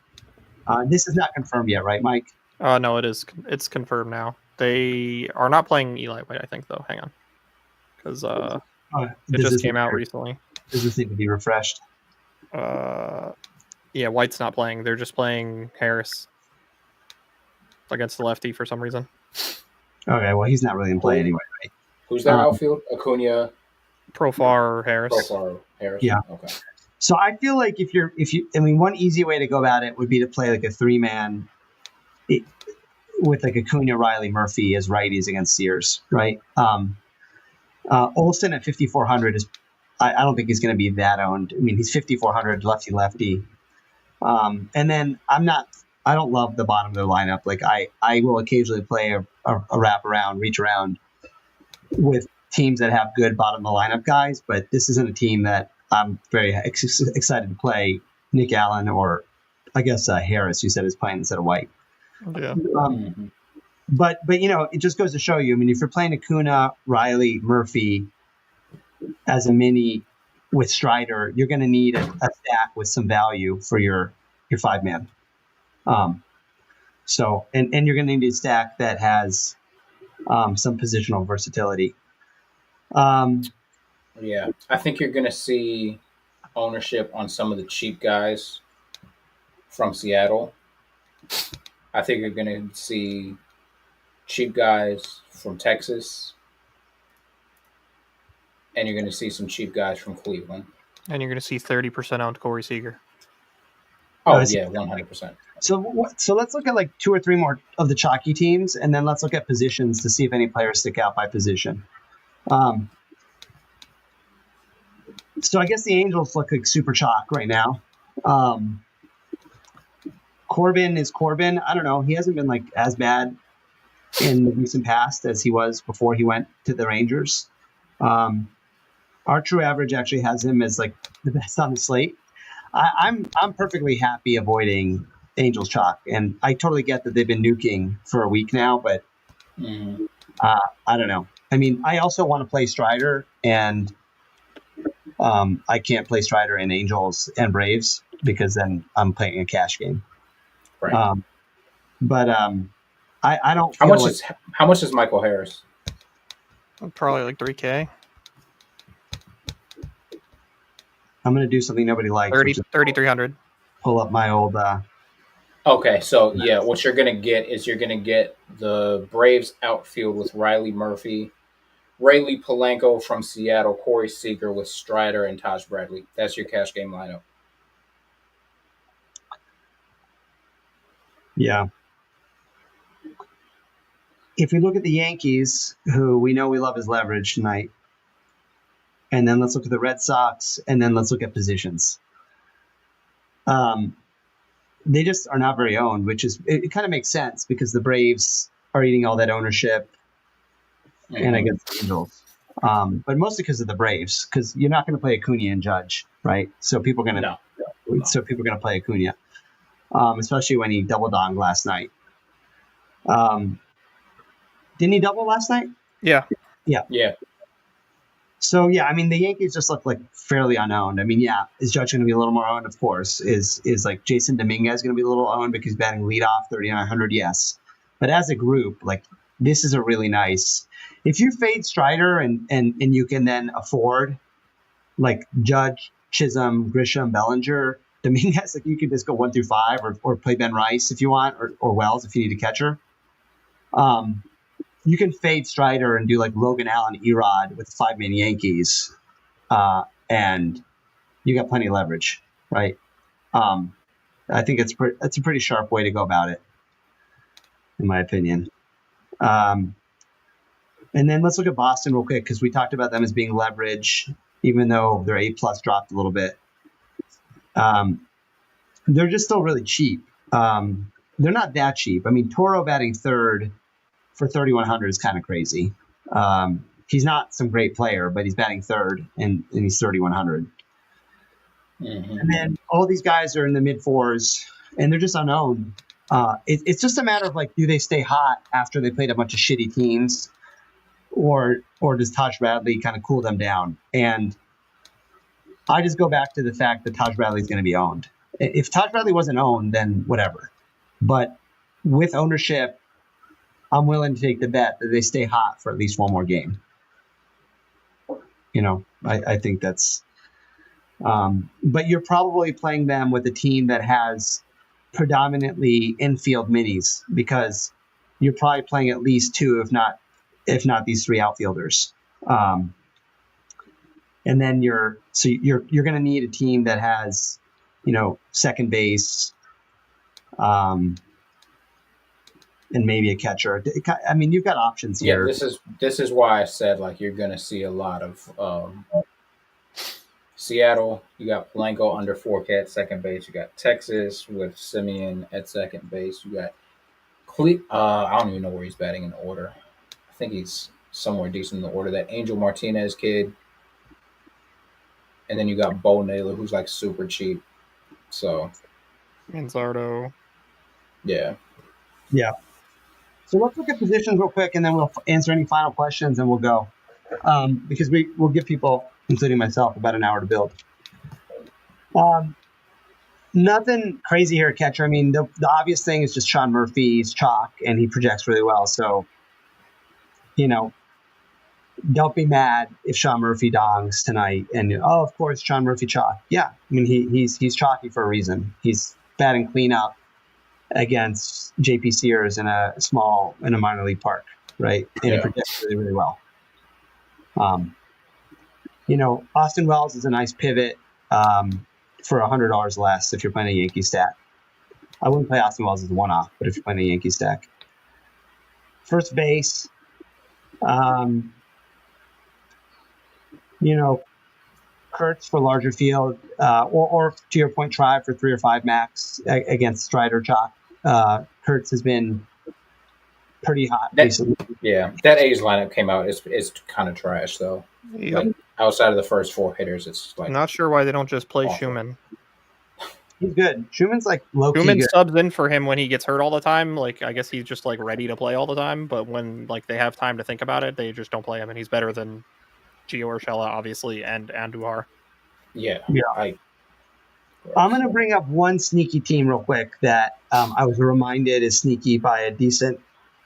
This is not confirmed yet, right, Mike? No, it is. It's confirmed now. They are not playing Eli White, I think, though. Hang on. Because it just came out recently. Does this need to be refreshed? Yeah, White's not playing. They're just playing Harris against the lefty for some reason. Okay, well, he's not really in play anyway, right? Who's that outfield? Acuna, Profar, Harris. Profar, Harris. Yeah. Okay. So I feel like one easy way to go about it would be to play like a 3-man with like Acuna, Riley, Murphy as righties against Sears, right? Olsen at 5,400 is. I don't think he's going to be that owned. I mean, he's 5,400 lefty. And then I don't love the bottom of the lineup. Like I will occasionally play a wrap around, reach around with teams that have good bottom of the lineup guys, but this isn't a team that I'm very excited to play. Nick Allen or I guess Harris, you said, is playing instead of White. Yeah. But it just goes to show you. I mean, if you're playing Acuna, Riley, Murphy as a mini with Strider, you're going to need a stack with some value for your 5-man. So you're going to need a stack that has some positional versatility. Yeah, I think you're going to see ownership on some of the cheap guys from Seattle. I think you're going to see cheap guys from Texas. And you're going to see some cheap guys from Cleveland. And you're going to see 30% owned Corey Seager. Oh, yeah, 100%. So let's look at like 2 or 3 more of the chalky teams, and then let's look at positions to see if any players stick out by position. So I guess the Angels look like super chalk right now. Corbin is Corbin. I don't know. He hasn't been like as bad in the recent past as he was before he went to the Rangers. Our true average actually has him as like the best on the slate. I'm perfectly happy avoiding Angels chalk, and I totally get that they've been nuking for a week now, but I don't know. I mean, I also want to play Strider, and I can't play Strider in Angels and Braves because then I'm playing a cash game. Right. I don't. How much is Michael Harris? Probably like $3K. I'm going to do something nobody likes. 3,300. Pull up my old. Okay, so yeah, what you're going to get is the Braves outfield with Riley Murphy, Rayleigh Polanco from Seattle, Corey Seager with Strider and Taj Bradley. That's your cash game lineup. Yeah. If we look at the Yankees, who we know we love as leverage tonight, and then let's look at the Red Sox, and then let's look at positions. They just are not very owned, which is, it kind of makes sense because the Braves are eating all that ownership, and I guess the Angels. But mostly because of the Braves, because you're not going to play Acuna and Judge, right? So people are going to play Acuna, especially when he double donged last night. Didn't he double last night? Yeah. So, yeah, I mean, the Yankees just look like fairly unowned. I mean, yeah, is Judge going to be a little more owned? Of course. Is like Jason Dominguez going to be a little owned because he's batting leadoff 3,900? Yes. But as a group, like, this is a really nice. If you fade Strider and you can then afford like Judge, Chisholm, Grisham, Bellinger, Dominguez, like you could just go 1 through 5 or play Ben Rice if you want, or Wells if you need a catcher. You can fade Strider and do like Logan Allen, Erod with 5-man Yankees, and you got plenty of leverage, right? I think it's a pretty sharp way to go about it, in my opinion. And then let's look at Boston real quick because we talked about them as being leverage, even though their A+ dropped a little bit. They're just still really cheap. They're not that cheap. I mean, Toro batting third for 3,100 is kind of crazy. He's not some great player, but he's batting third and he's 3,100. Mm-hmm. And then all these guys are in the mid 4s and they're just unowned. It's just a matter of like, do they stay hot after they played a bunch of shitty teams, or does Taj Bradley kind of cool them down? And I just go back to the fact that Taj Bradley is going to be owned. If Taj Bradley wasn't owned, then whatever. But with ownership, I'm willing to take the bet that they stay hot for at least one more game. You know, I think that's. But you're probably playing them with a team that has predominantly infield minis because you're probably playing at least 2, if not these 3 outfielders. And then you're going to need a team that has, you know, second base, and maybe a catcher. I mean, you've got options Yeah, here. this is why I said like you're gonna see a lot of Seattle. You got Blanco under 4K at second base. You got Texas with Simeon at second base. You got I don't even know where he's batting in order. I think he's somewhere decent in the order. That Angel Martinez kid, and then you got Bo Naylor, who's like super cheap. So Manzardo. yeah. Yeah. So let's look at positions real quick, and then we'll answer any final questions, and we'll go. Because we'll give people, including myself, about an hour to build. Nothing crazy here at catcher. I mean, the obvious thing is just Sean Murphy's chalk, and he projects really well. So, don't be mad if Sean Murphy dongs tonight. And of course, Sean Murphy chalk. Yeah, I mean he's chalky for a reason. He's batting cleanup against JP Sears in a minor league park, right? And he projects really, really well. Austin Wells is a nice pivot for $100 less if you're playing a Yankee stack. I wouldn't play Austin Wells as a one-off, but if you're playing a Yankee stack. First base, Kurtz for larger field, or to your point, try for 3 or 5 max against Strider chalk. Kurtz has been pretty hot recently. Yeah, that A's lineup came out. It's kind of trash though. Yep. Like outside of the first 4 hitters, it's like I'm not sure why they don't just play awful. Schumann. He's good. Schumann's like low-key Schumann good. subs in for him when he gets hurt all the time. Like I guess he's just like ready to play all the time. But when like they have time to think about it, they just don't play him, and he's better than Gio Urshela, obviously, and Andujar. Yeah. I'm going to bring up one sneaky team real quick that I was reminded is sneaky by a decent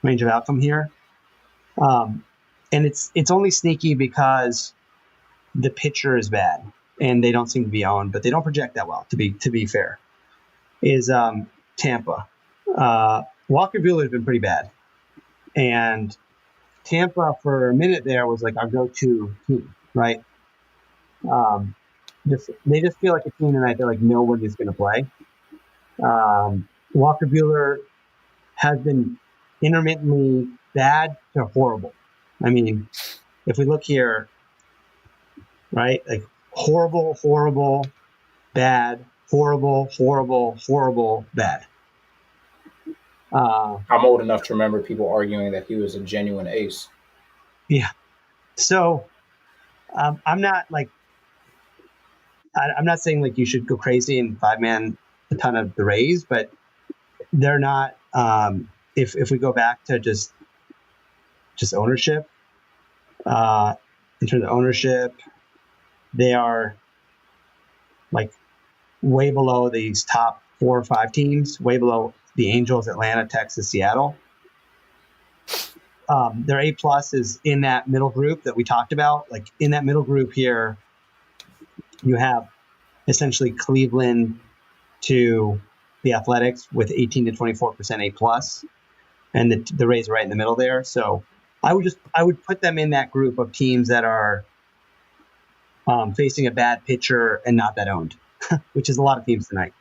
range of outcome here. And it's only sneaky because the pitcher is bad and they don't seem to be owned, but they don't project that well, to be fair, is Tampa. Walker Buehler's been pretty bad. And Tampa for a minute there was like our go-to team, right? They just feel like a team tonight that like nobody's going to play. Walker Buehler has been intermittently bad to horrible. I mean, if we look here, right, like horrible, bad, horrible, bad. I'm old enough to remember people arguing that he was a genuine ace. Yeah. So I'm not like, I'm not saying like you should go crazy and 5-man a ton of the Rays, but they're not. If we go back to just ownership, in terms of ownership, they are like way below these top 4 or 5 teams, way below the Angels, Atlanta, Texas, Seattle. Their A+ is in that middle group that we talked about. Like in that middle group here, you have essentially Cleveland to the Athletics with 18 to 24% A+, and the Rays are right in the middle there. So I would put them in that group of teams that are facing a bad pitcher and not that owned, which is a lot of teams tonight.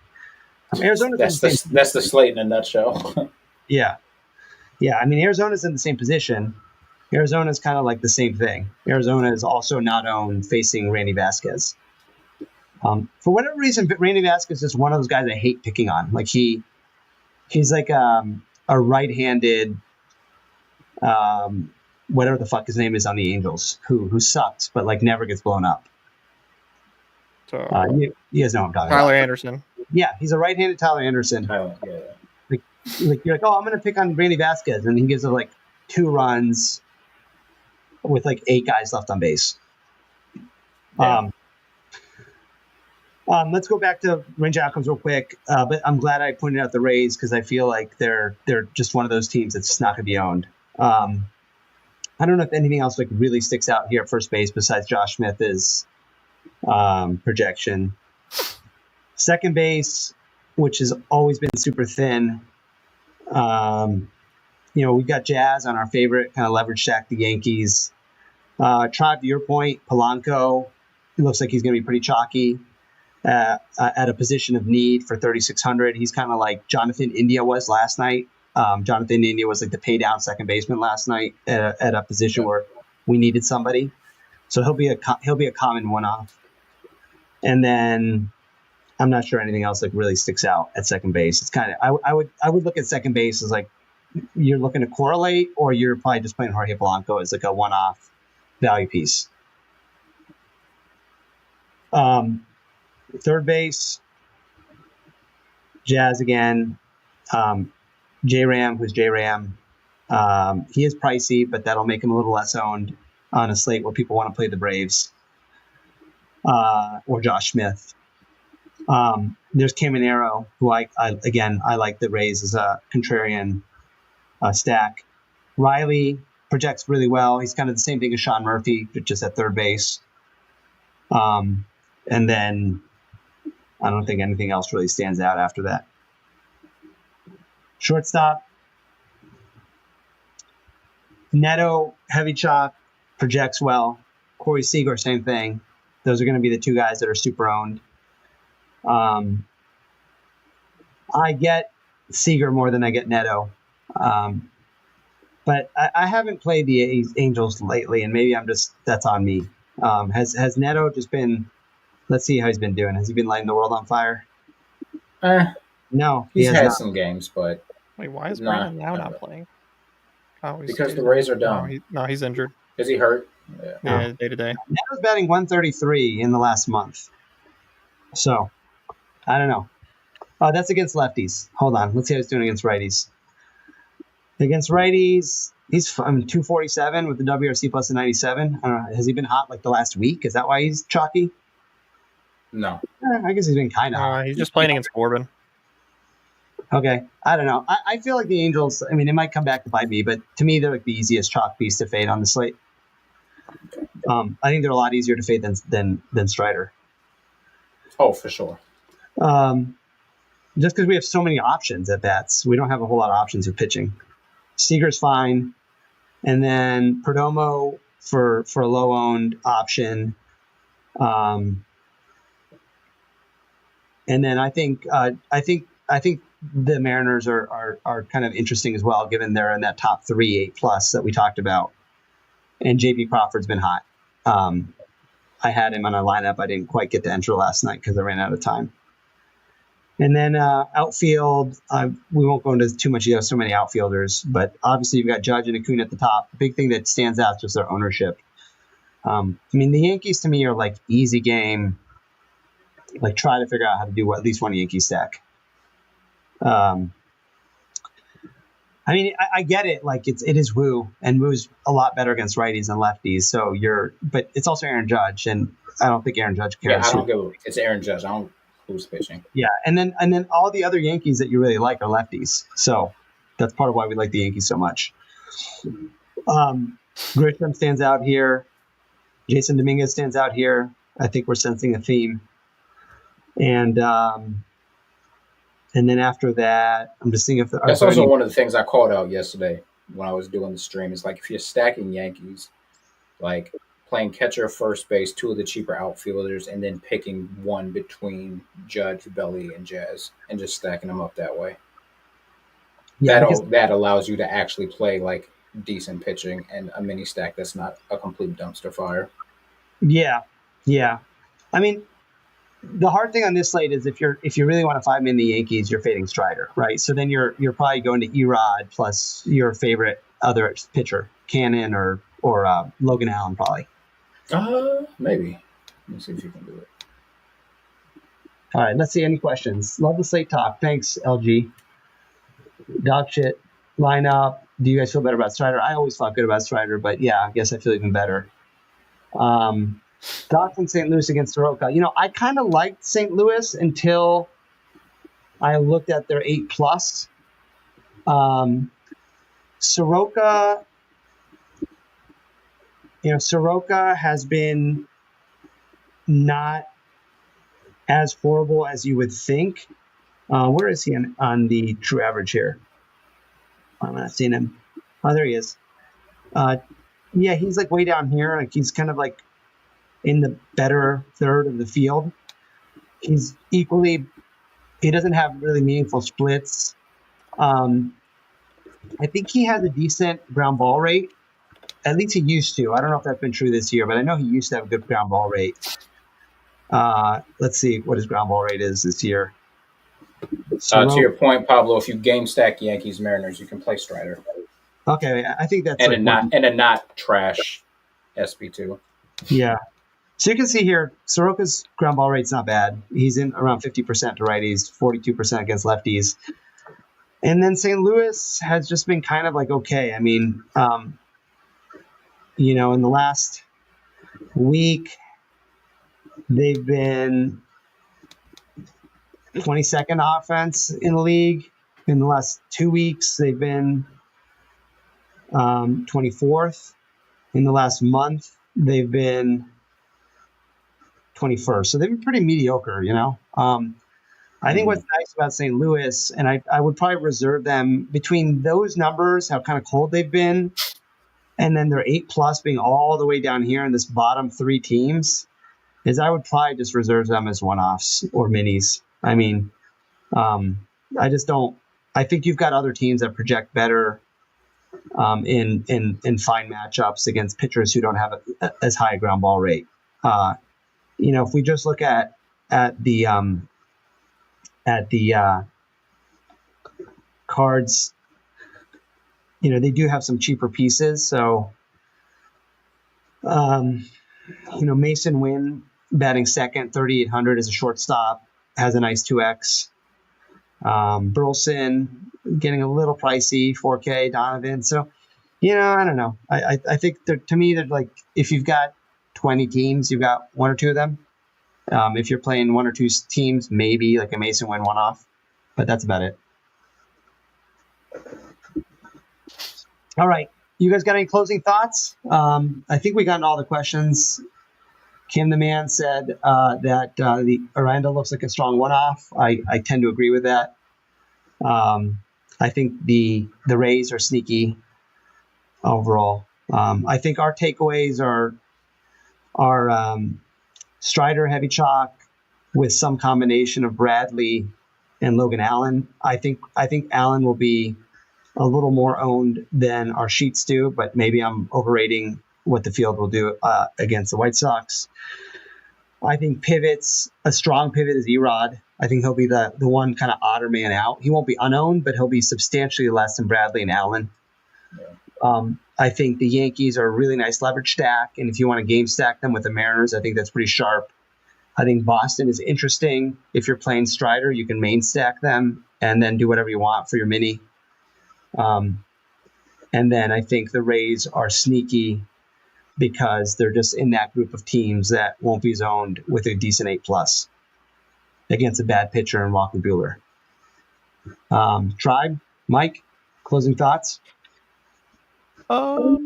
Arizona. That's the slate in a nutshell. Yeah. I mean, Arizona's in the same position. Arizona's kind of like the same thing. Arizona is also not owned, facing Randy Vasquez. For whatever reason, Randy Vasquez is one of those guys I hate picking on. Like he's like a right-handed, whatever the fuck his name is on the Angels, who sucks but like never gets blown up. So you guys know what I'm talking Tyler about. Anderson. Yeah, he's a right-handed Tyler Anderson. Yeah. Like you're like, oh, I'm gonna pick on Randy Vasquez, and he gives us like 2 runs with like 8 guys left on base. Yeah. Let's go back to range outcomes real quick. But I'm glad I pointed out the Rays because I feel like they're just one of those teams that's not going to be owned. I don't know if anything else like really sticks out here at first base besides Josh Smith's projection. Second base, which has always been super thin. We've got Jazz on our favorite kind of leverage stack, the Yankees. Tribe, to your point, Polanco, it looks like he's going to be pretty chalky. At a position of need for 3,600. He's kind of like Jonathan India was last night Jonathan India was like the pay down second baseman last night at a position where we needed somebody. So he'll be a common one-off. And then I'm not sure anything else like really sticks out at second base. It's kind of I would look at second base as like you're looking to correlate, or you're probably just playing Jorge Polanco as like a one-off value piece. Third base, Jazz again. J-Ram, who's J-Ram. He is pricey, but that'll make him a little less owned on a slate where people want to play the Braves or Josh Smith. There's Caminero, who I like the Rays as a contrarian stack. Riley projects really well. He's kind of the same thing as Sean Murphy, but just at third base. And then I don't think anything else really stands out after that. Shortstop, Neto, heavy chalk, projects well. Corey Seager, same thing. Those are going to be the two guys that are super owned. I get Seager more than I get Neto. But I haven't played the Angels lately, and maybe that's on me. Has Neto just been, let's see how he's been doing. Has he been lighting the world on fire? No. He's had some games, but... Wait, why is Brandon now not playing? Oh, because the Rays are down. He's injured. Is he hurt? Yeah, day to day. Neto's batting 133 in the last month. So, I don't know. Oh, that's against lefties. Hold on. Let's see how he's doing against righties. Against righties, he's 247 with the WRC plus a 97. I don't know. Has he been hot like the last week? Is that why he's chalky? No. I guess he's been kind of hot. He's just playing against Corbin. Okay. I don't know. I feel like the Angels, I mean, it might come back to bite me, but to me, they're like the easiest chalk piece to fade on the slate. I think they're a lot easier to fade than Strider. Oh, for sure. Just because we have so many options at bats, we don't have a whole lot of options of pitching. Seager's fine. And then Perdomo for a low-owned option. And then I think the Mariners are kind of interesting as well, given they're in that top 3 8+ that we talked about. And JP Crawford's been hot. I had him on a lineup. I didn't quite get to enter last night because I ran out of time. And then outfield, we won't go into too much. You have so many outfielders, but obviously you've got Judge and Acuna at the top. The big thing that stands out is just their ownership. I mean, the Yankees to me are like easy game. Like try to figure out how to do at least one Yankee stack. I mean, I get it. Like it is Woo, and Woo's a lot better against righties than lefties. So but it's also Aaron Judge, and I don't think Aaron Judge cares. Yeah, I don't give. It's Aaron Judge. I don't who's pitching. Yeah, and then all the other Yankees that you really like are lefties. So that's part of why we like the Yankees so much. Grisham stands out here. Jason Dominguez stands out here. I think we're sensing a theme. And then after that, I'm just seeing if that's also one of the things I called out yesterday when I was doing the stream. Is like if you're stacking Yankees, like playing catcher, first base, two of the cheaper outfielders, and then picking one between Judge, Belly, and Jazz, and just stacking them up that way. Yeah, that allows you to actually play like decent pitching and a mini stack that's not a complete dumpster fire. Yeah. I mean, the hard thing on this slate is if you really want to 5-man the Yankees, you're fading Strider, right? So then you're probably going to Erod plus your favorite other pitcher, Cannon or Logan Allen, probably. Maybe. Let me see if you can do it. All right, let's see any questions. Love the slate talk. Thanks, LG. Dog shit lineup. Do you guys feel better about Strider? I always felt good about Strider, but yeah, I guess I feel even better. Thoughts on St. Louis against Soroka. I kind of liked St. Louis until I looked at their 8+. Soroka, Soroka has been not as horrible as you would think. Where is he on the true average here? I'm not seeing him. Oh, there he is. Yeah, he's like way down here. Like he's kind of like in the better third of the field. He doesn't have really meaningful splits. I think he has a decent ground ball rate. At least he used to. I don't know if that's been true this year, but I know he used to have a good ground ball rate. Let's see what his ground ball rate is this year. To your point, Pablo, if you game stack Yankees Mariners, you can play Strider. Okay, I think that's and a not trash SP2. Yeah. So you can see here, Soroka's ground ball rate's not bad. He's in around 50% to righties, 42% against lefties. And then St. Louis has just been kind of like okay. I mean, in the last week, they've been 22nd offense in the league. In the last 2 weeks, they've been 24th. In the last month, they've been 21st. So they've been pretty mediocre, I think what's nice about St. Louis, and I would probably reserve them between those numbers, how kind of cold they've been, and then their 8+ being all the way down here in this bottom 3 teams, is I would probably just reserve them as one-offs or minis. I mean, I just don't. I think you've got other teams that project better in fine matchups against pitchers who don't have as high a ground ball rate. If we just look at the Cards, they do have some cheaper pieces. So, Mason Wynn batting second, 3,800 as a shortstop, has a nice 2x. Burleson getting a little pricey, 4K. Donovan. So, I don't know. I think to me, they're like, if you've got 20 teams, you've got 1 or 2 of them. If you're playing 1 or 2 teams, maybe like a Mason Wynn one-off, but that's about it. All right. You guys got any closing thoughts? I think we got all the questions. Kim the Man said that the Aranda looks like a strong one-off. I tend to agree with that. I think the Rays are sneaky overall. I think our takeaways are Strider heavy chalk with some combination of Bradley and Logan Allen. I think Allen will be a little more owned than our sheets do, but maybe I'm overrating what the field will do against the White Sox. I think a strong pivot is Erod. I think he'll be the one kind of odder man out. He won't be unowned, but he'll be substantially less than Bradley and Allen. Yeah. I think the Yankees are a really nice leverage stack, and if you want to game stack them with the Mariners, I think that's pretty sharp. I think Boston is interesting. If you're playing Strider, you can main stack them and then do whatever you want for your mini. And then I think the Rays are sneaky because they're just in that group of teams that won't be zoned with a decent 8+ against a bad pitcher in Walker Buehler. Tribe, Mike, closing thoughts? I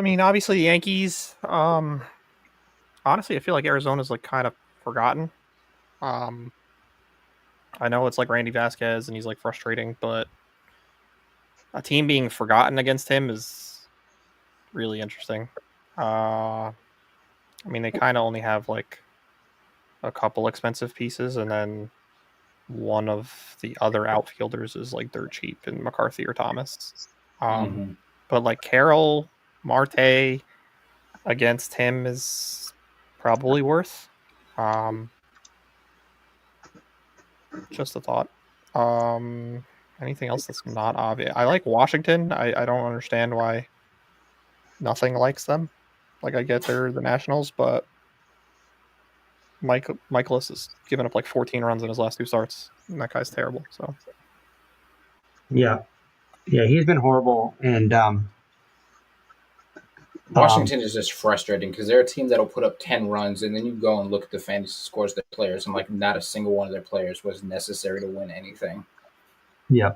mean, obviously the Yankees. Honestly, I feel like Arizona's like kind of forgotten. I know it's like Randy Vasquez and he's like frustrating, but a team being forgotten against him is really interesting. I mean, they kind of only have like a couple expensive pieces, and then one of the other outfielders is like dirt cheap in McCarthy or Thomas. But like Carroll, Marte against him is probably worth. Just a thought. Anything else that's not obvious? I like Washington. I don't understand why nothing likes them. Like, I get they're the Nationals, but Michaelis has given up like 14 runs in his last 2 starts, and that guy's terrible. So yeah, he's been horrible, and Washington is just frustrating because they're a team that'll put up 10 runs, and then you go and look at the fantasy scores of their players, and like not a single one of their players was necessary to win anything. Yeah,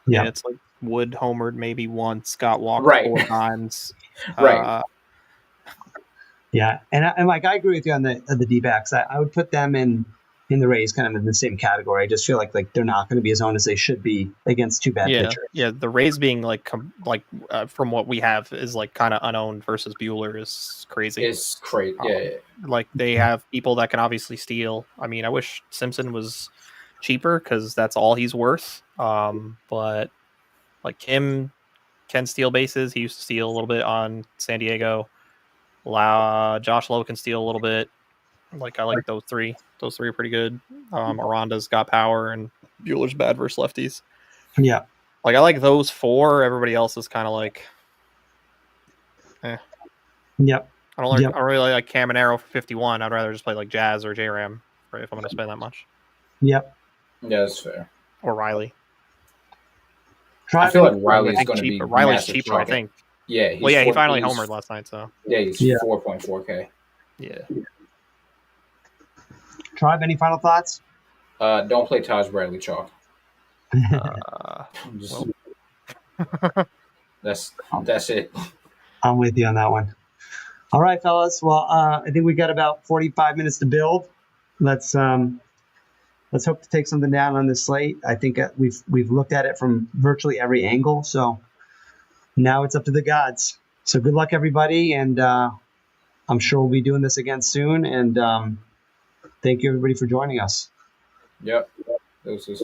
it's like Wood homered maybe once, got walked 4 times. Right. Yeah, and like I agree with you on the D-backs. I would put them in the Rays kind of in the same category. I just feel like they're not going to be as owned as they should be against 2 bad pitchers. Yeah, the Rays being from what we have is like kind of unowned versus Buehler is crazy. It's crazy. Yeah. Like they have people that can obviously steal. I mean, I wish Simpson was cheaper because that's all he's worth. But Like Kim can steal bases. He used to steal a little bit on San Diego. Josh Lowe can steal a little bit. Like I like those three. Those three are pretty good. Aranda's got power, and Bueller's bad versus lefties. Yeah. Like I like those four. Everybody else is kind of like, Yep. I don't really like Caminero for 51. I'd rather just play like Jazz or J-Ram if I'm going to spend that much. Yep. Yeah, that's fair. Or Riley. I feel like Riley's going to be Riley's cheaper, I think. Yeah. He finally homered last night, so. Yeah, he's 4.4K. Yeah. Tribe, any final thoughts? Don't play Taj Bradley chalk. That's it. I'm with you on that one. All right, fellas. Well, I think we got about 45 minutes to build. Let's hope to take something down on this slate. I think we've looked at it from virtually every angle. So now it's up to the gods. So good luck, everybody, and I'm sure we'll be doing this again soon. And thank you, everybody, for joining us. Yep. This is